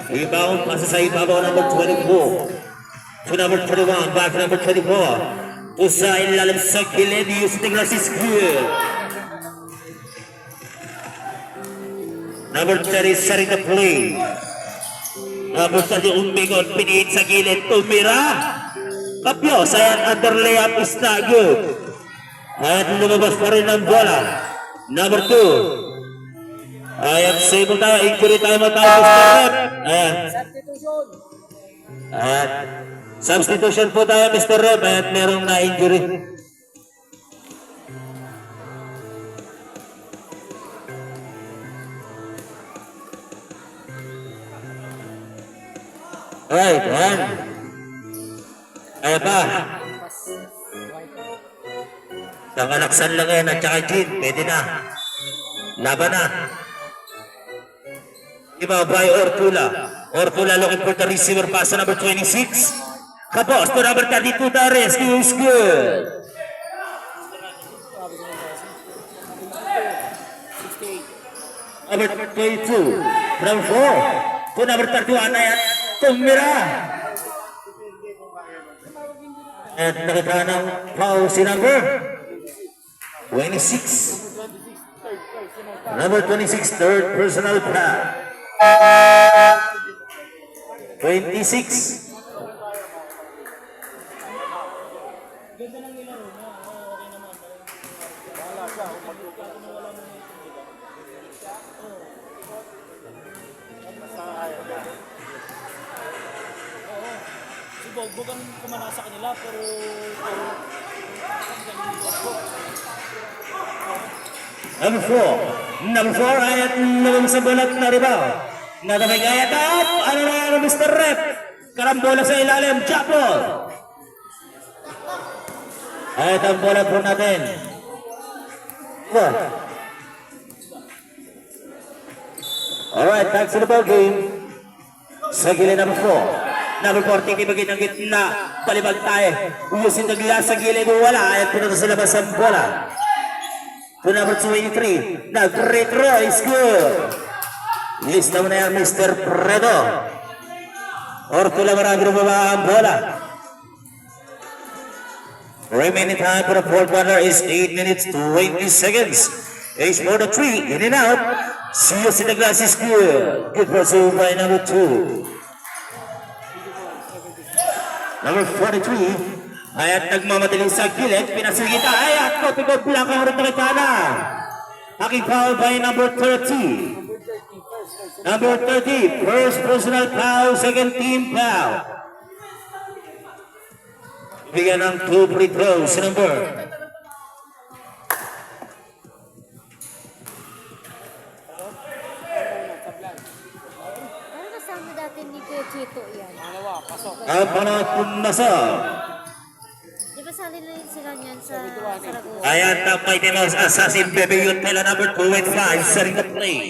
Rebound, pasa sa ibabaw number 24. To number 21, back to number 24. To sa ilalim sa kilid, using the glass is good. Number 30 setting the play. Number 30 Umbigon, piniit sa gilid, tumira. Kapyos, ayan, under layup is not good. At lumabas pa rin ang bola. Number 2. Ayan, save tayo, injury tayo matapos na rep. Ayan. At substitution po tayo, Mr. Rep. At merong na-injury. Alright, ayan. Ayan pa. Sa kalaksan lang yan at saka Jean, pwede na. Laban na. Iba by Ortula. Ortula looking for the receiver pass to number 26. Kapos to number 32, the rescue is good. Number 22, from 4 to number 31, ayan. Tumira. At nakita ng foul si number 26. Number 26, third personal foul. 26. Bogbog ang kumana sa kanila, pero Number 4. Number 4 ayat naman sa balat na rebound. Natabay ayat up. Ano na yan, Mr. Rep? Karambola sa ilalim. Chapel. Ayat ang bola po natin. 4. Alright, back to the ball game. Sa gilid number 4. Number 40, ibagin ang gitna. Palibag tayo. Using the glass sa gilid. Wala. Ayat po na sa labas ang bola. To number 23. Nag-retro is good. Lista mo na yan, Mr. Predo. Ortula marami bumaba ang bola. Remaining time for the fourth quarter is 8 minutes 20 seconds. Age for the 3. In and out. See you in the glass is good. Good pursuit by number 2. Number 43. Ayat nagmamadaling sa gilid. Pinasigita. Ayat ko. Pigoblock ang rin nakitana. Aking foul by number 30. Number 30. First personal foul. Second team foul. Bigyan ng 2 free throws. Number. Ano kasama dati ni Kuya Chito yan? Ang panahon nasa. Di ba sali na yun sila niyan sa Saragossa? Ayan ang Mighty Mouse Assassin Baby Youth Tela number 2 and 5 setting the play.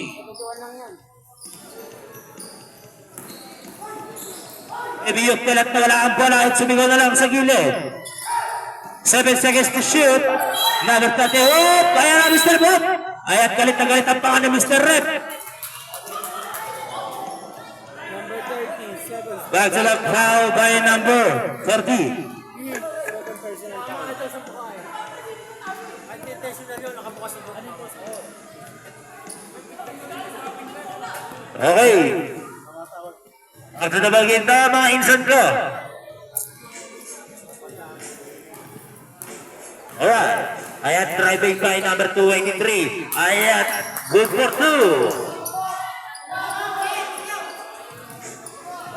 Baby Youth Tela at wala ang bola at sumigaw na lang sa gilid. 7 seconds to shoot. Number 30. Oh! Ayan ang Mr. Bob. Ayan galit na galit ang pangan ni Mr. Rep. Back to the foul by number 30. Okay. At ito ba kita mga instant ko? Alright. Ayat driving by number 283. Ayat good for 2.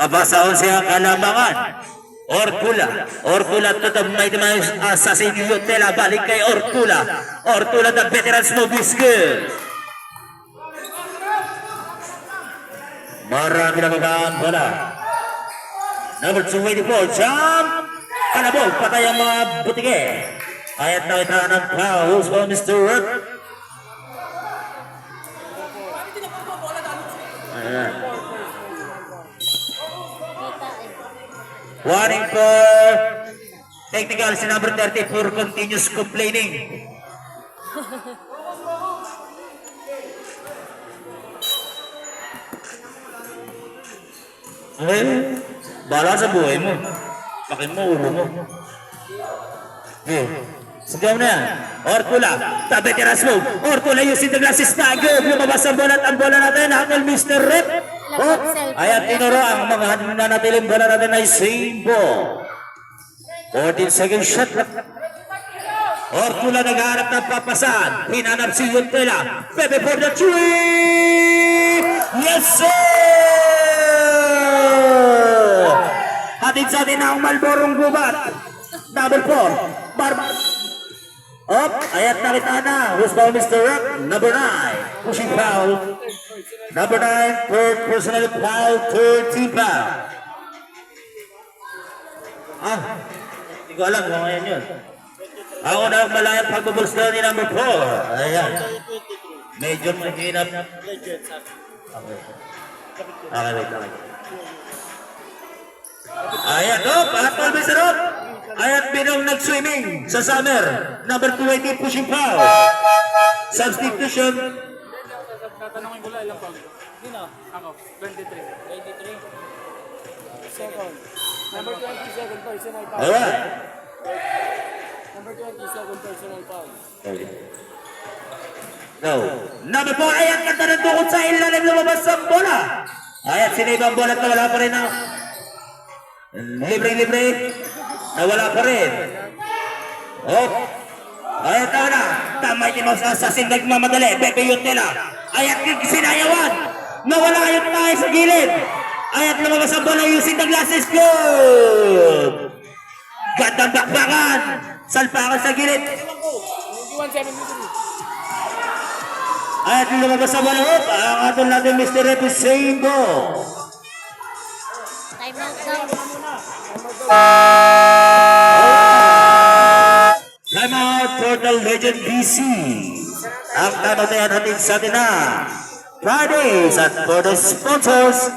Aba sa 11 ang kalamangan. Ortula to the mighty man assassin Yotela, balik kay Ortula the veterans mo Biske. Marami na magaan bola. Number 24, jump! Kalabog, patay ang mga butike. Ayat na kita ng fouls on Mr. Rook. Ayan. Warning for technical si number 30 for continuous complaining. Bala sa buhay mo. Pakin mo ulo mo. Sigaw na yan. Ortula, tabi tiras mo. Ortula using the glasses na agad. Lumabas ang bola at ang bola natin. Hakal Mr. Rip. Ayan tinuro ang mga nanatiling bola natin ay same ball. 14 second shot. Ortula naghahanap ng papasan. Hinanap si Yuntela. Pepe for the three. Yes sir! Hatid sa atin ang Malborong Gubat. Double 4. Barbar. Up. Ayat nakita na. Who's foul Mr. Rock? Number 9. Pushing foul. Number 9. Third personal foul. Third team foul. Hindi ko alam kung ngayon yun. Ako na ang malayang pagbabuls na ni number 4. Ayan. Medyo mahirap. Okay, wait. Ayan, patol Mr. Rock. Ayan, binong nag-swimming sa summer. Number 20, pushing foul. Substitution. Tatanungin ko lang ilang foul. Hindi na. Ako, 23. Second. Number 20, second personal foul. Alright. Number 20, second personal foul. No. Number 4, ayan, kanta ng tukot sa ilalim, lumabas ang bola. Ayan, sinave ang bola at nawala pa rin ang libre. Nawala pa rin. Ayan, tawa na. Tamay din mo sa assassin, nagmamadali. Pepe Yutela. Ayan, sinayawan. Nawala yung tayo sa gilid. Ayan, lumabas ang bola using the glasses. Good. Gandang bakbakan. Salpakan sa gilid. 21-7. Ayan, lumabas ang bola. Ang aton natin Mr. Repisengo. Time out daw. Time out for the Legend BC. Ang tanong na yan natin sa atin na Fridays at for the sponsors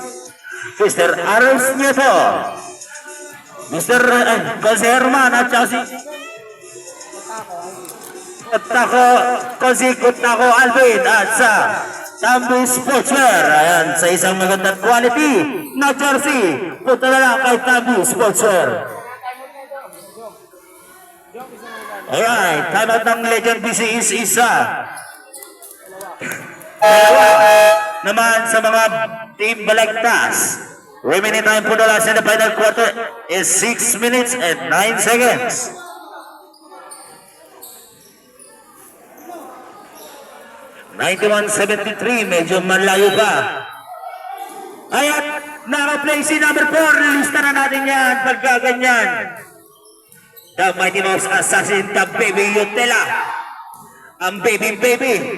Mr. Aros Nieto, Mr. Jose Herman at saka si Kutako Alvin at sa Tambu Sportswear. Ayan, sa isang magandang quality na jersey. Punta na lang kay Tambu Sportswear. Alright, time out ng Legend BC is isa. Dalawa naman sa mga team Balagtas. Remaining time for the last in the final quarter is 6 minutes and 9 seconds. .91-73, medyo malayo pa. Ayan, naka-play si number 4. Lista na natin yan pagka ganyan. The Mighty Mouse Assassin, the Baby Yutela. Ang baby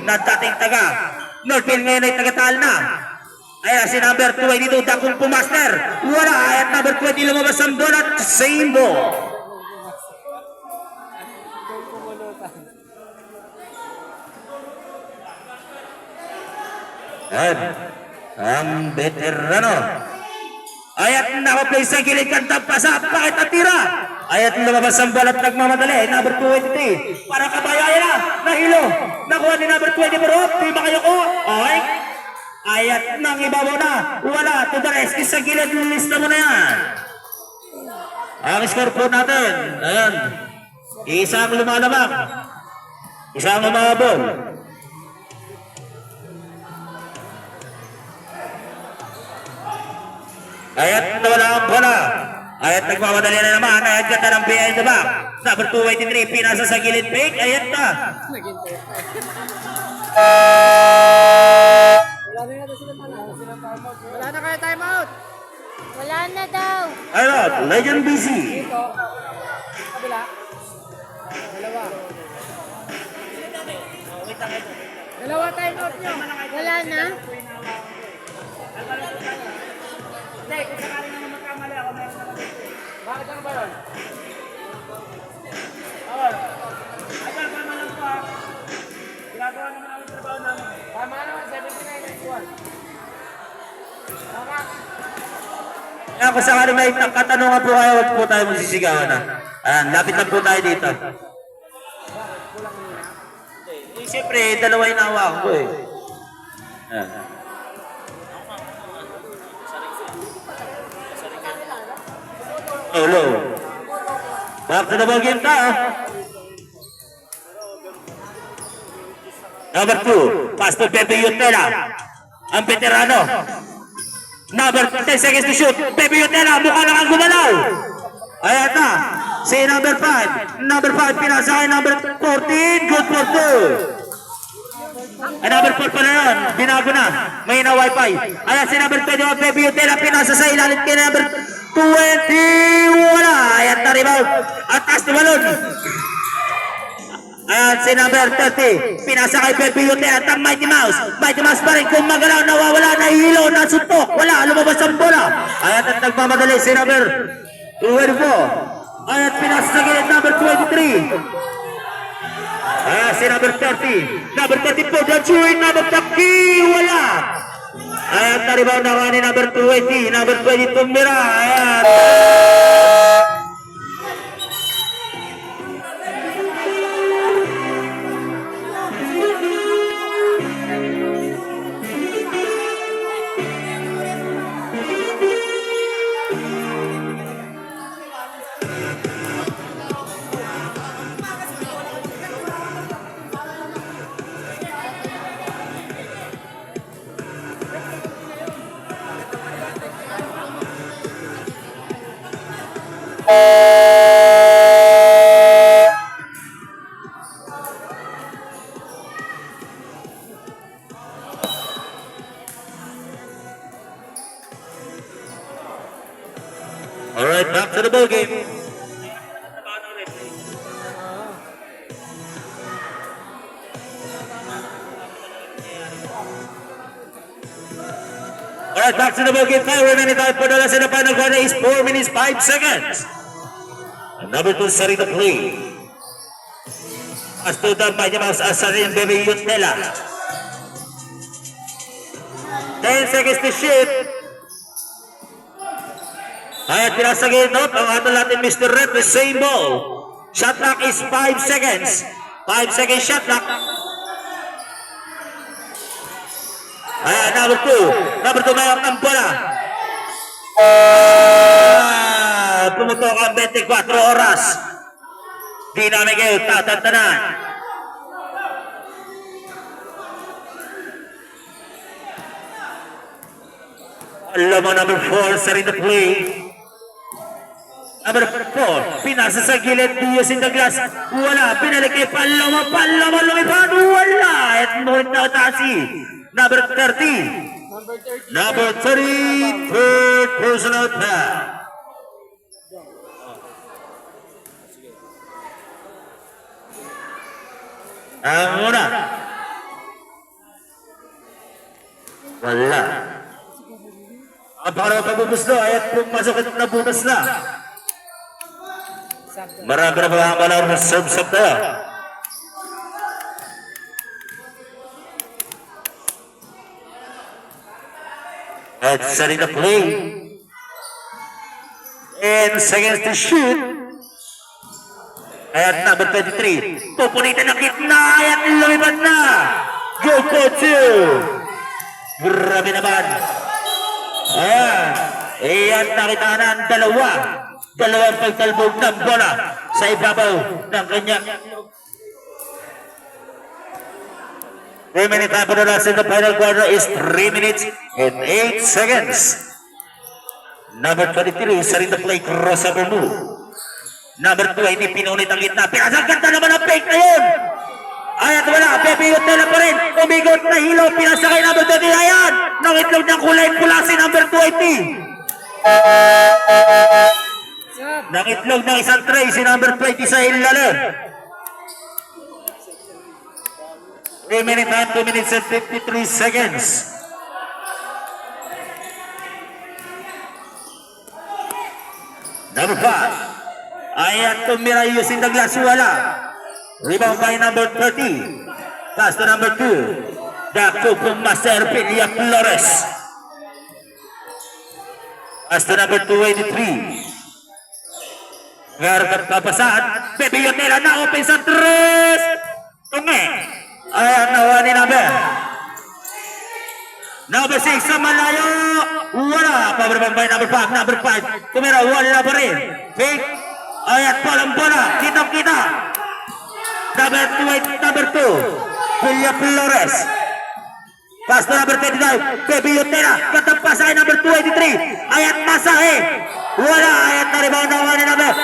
na dating taga Northfield ngayon ay taga-Taal na. Ayan si number 22, Dakong Pumaster. Wala, ayan number 20, lumabas ang doon at same ball. Ayan, ang veterano. Ayan, nakaplay sa gilid, kanta pa sa pakit at tira. Ayan, lumabas ang balat, nagmamadali. Number 23, para kabayayan na. Nahilo, nakuha ni number 20, pero di ba kayo ko? Okay. Ayan, nang ibabaw na. Wala, to the rescue sa gilid, lista mo na yan. Ang score po natin, ayan, isang lumalabang, isang lumabong. Ayat nawala ang bola. Ayat nagmamadali na naman. Ayat ganda ng behind the back. Number 283, pinasa sa gilid fake. Ayat na. Wala na kaya time out. Wala daw. Alright, Legend BC. Dito. Kabila. Dalawa. Dalawa time out nyo. Wala na? Hindi, kung sakali naman magkamali ako, meron naman. Bakit ano ba yun? Oo. Ay, tama lang po ha. Ginagawa naman ang trabaho namin. Tama naman, 79-91. Tama. Kaya kung sakali may katanungan po kayo, huwag po tayo magsisigawan na. Ayan, lapit lang po tayo dito. Siyempre, dalawa yung nahawakan ko eh. Ayan. Hello. Back to the ball game ta. Number 2, Pastor Pepe Yutela. Ang veterano. Number 10 seconds to shoot. Pepe Yutela, mukha lang ang gumalaw. Ayan na. Si number 5. Number 5, pinasa kay number 14. Good for 2. Ay, number 4 pala yun. Binago na. May na wifi. Ayan si number 21, Pepe Yutela. Pinasa sa ilalim kay number 20. Wala. Ayan na rebound. Atas na balon. Ayan si number 30. Pinasa kay Pepe Yutela. At ang Mighty Mouse. Mighty Mouse pa rin. Kung magalaw, nawawala, nahihilo, nasuntok. Wala. Lumabas ang bola. Ayan at nagmamadali si number 24. Ayan pinasa sa gilid number 23. Ayan si number 30. Number 34. The chewing number 30. Wala. Ayan na rebound na ni number 20. Number 20 tumira. Ayan. Alright, back to the ball game. Alright, back to the ball game. 5 remaining time for the last in the final quarter is 4 minutes 5 seconds. And number 2 starting the play. As to the Mighty Mouse Asarin Baby Yutela. 10 seconds to shoot. Ayan, pinasagin note ang ato natin Mr. Red, the same ball. Shot clock is 5 seconds. 5 seconds shot clock. Ayan, number 2. Number 2 mayroon ng bola. Pumutok ang 24 oras. Di namin kayo tatantanan. Alam mo, number 4 sa rin the play. Number 4, pinasa sa gilid, Dios in the glass. Wala, pinalik kay Paloma, lumipad, wala. At mulit na utasi. Number 30. Number 30, third personal foul. Ang muna. Wala. Ang para pabubuslo, ayat pumasok at nabutas na. Marami na mga malawar na serve-sub tayo. At starting the play. And seconds to shoot. Ayat number 23. Pupunitan ng gitna. Ayat lumipad na. Go for 2. Grabe naman. Ayan. Ayan, nakita na ang dalawa. Dalawang pagtalbog ng bola sa ibabaw ng kanya. Remaining time for the last in the final quarter is 3 minutes and 8 seconds. Number 23, sarin the play, crossover move. Number 20, pinunit ang gitna. Pinasagkat na naman ang fake na yun. Ayan, wala. Pepe Yutela pa rin. Umigot na hilo. Pinasakay number 20. Ayan. Nangitlog ng kulay pula si number 20. Ng itlog ng isang tray, si number 20 sa ilalim. 3 minutes and 2 minutes and 53 seconds. Number 5. Ayan tumira using the glass, wala. Rebound by number 30. Pass to number 2. The Cupo Master Pilia Flores. Pass to number 283. Ngayon kapasahan. Baby Yotela na open sa 3. Tungi. Ayan nawa ni number. Number 6 sa malayo. Wala. Pabarbang by number 5. Number 5. Tumira. Wala pa rin. Fake. Ayan palang bola. Kitang-kita. Number 2. Pilia Flores. Pass to number 29. Baby Yotela. Katampasan number 283. Ayan masahe. Wala. Ayan na rebound nawa ni number.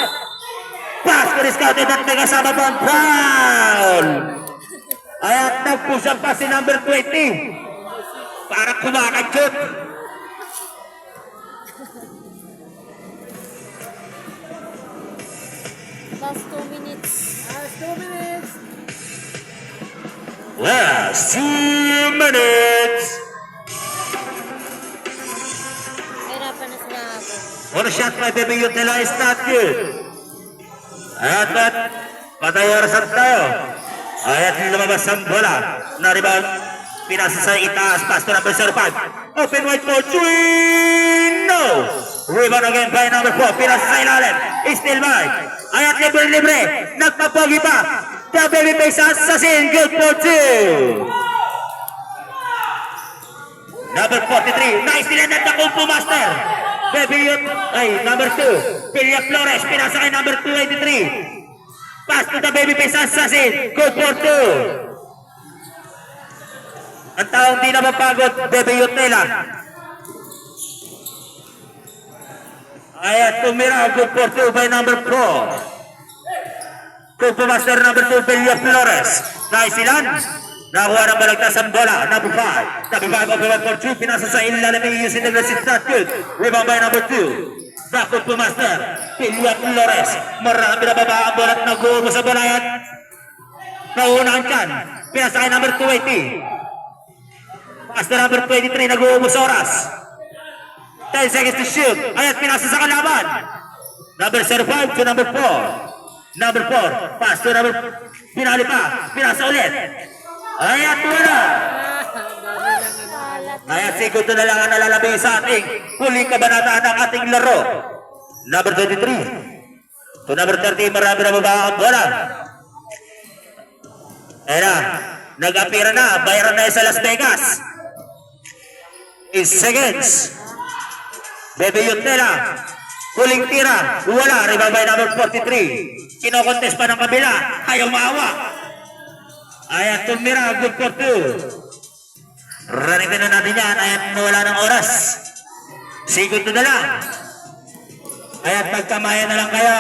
Pass ko discounted at may kasama pang foul. Ayan nag-push ang pass si number 20. Para kumakachot. Last 2 minutes. Last 2 minutes. Last 2 minutes. Hirapan na sila ako. One shot by Baby Yotela is not good. Ayan ba't patay orasan tayo. Ayan lumabas ang bola. Na-rebound. Pinasa sa itaas. Pass to number 05. Open wide for 3. No. Rebound again by number 4. Pinasa sa ilalim. Still by. Ayan libre-libre. Nagpapogi pa. The baby face assassin. Good for 2. Number 43. Nice nilanan na Kumpo Master. Baby Yot. Ay, number 2. Pilia Flores. Pinasa kay number 283. Pass to the baby face assassin. Good for 2. Ang taong di na mapagod, Baby Yotela. Ayan, tumira. Good for 2 by number 4. Kumpo Master number 2, Pilia Flores. Nice ilan. Nakuha ng balagtasan bola. Number 5. Number 5 over for 2. Pinasa sa ilalim ng using the glass. It's not good. Rebound by number 2. Sa Kumpo Master, Pilia Flores. Marami na baba ang bola at nag-uubos sa balayan. Nauunahan dyan. Pinasa kay number 280. Pass to number 23. Nag-uubos oras. 10 seconds to shoot. Ayan, pinasa sa kalaban. Number 05 to number 4. Number 4. Pass to number... Pinali pa. Pinasa ulit. Ayan, wala. Ayan, segundo na lang ang nalalabing sa ating huling kabanata ng ating laro. Number 23. To number 30, marami na baba ang bola. Ayan na. Nag-apira na. Bayaran na sa Las Vegas. 8 seconds. Baby Yotela. Huling tira. Wala. Rebound by number 43. Kinokontest pa ng kabila. Ayaw maawa. Ayan, tumira. Good for 2. Running na natin yan. Ayan, wala ng oras. Segundo na lang. Ayan, pagkamayan na lang kayo.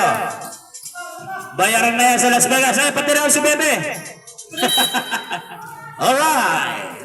Bayaran na yan sa Las Vegas. Ayan, pati raw si Bebe. Alright.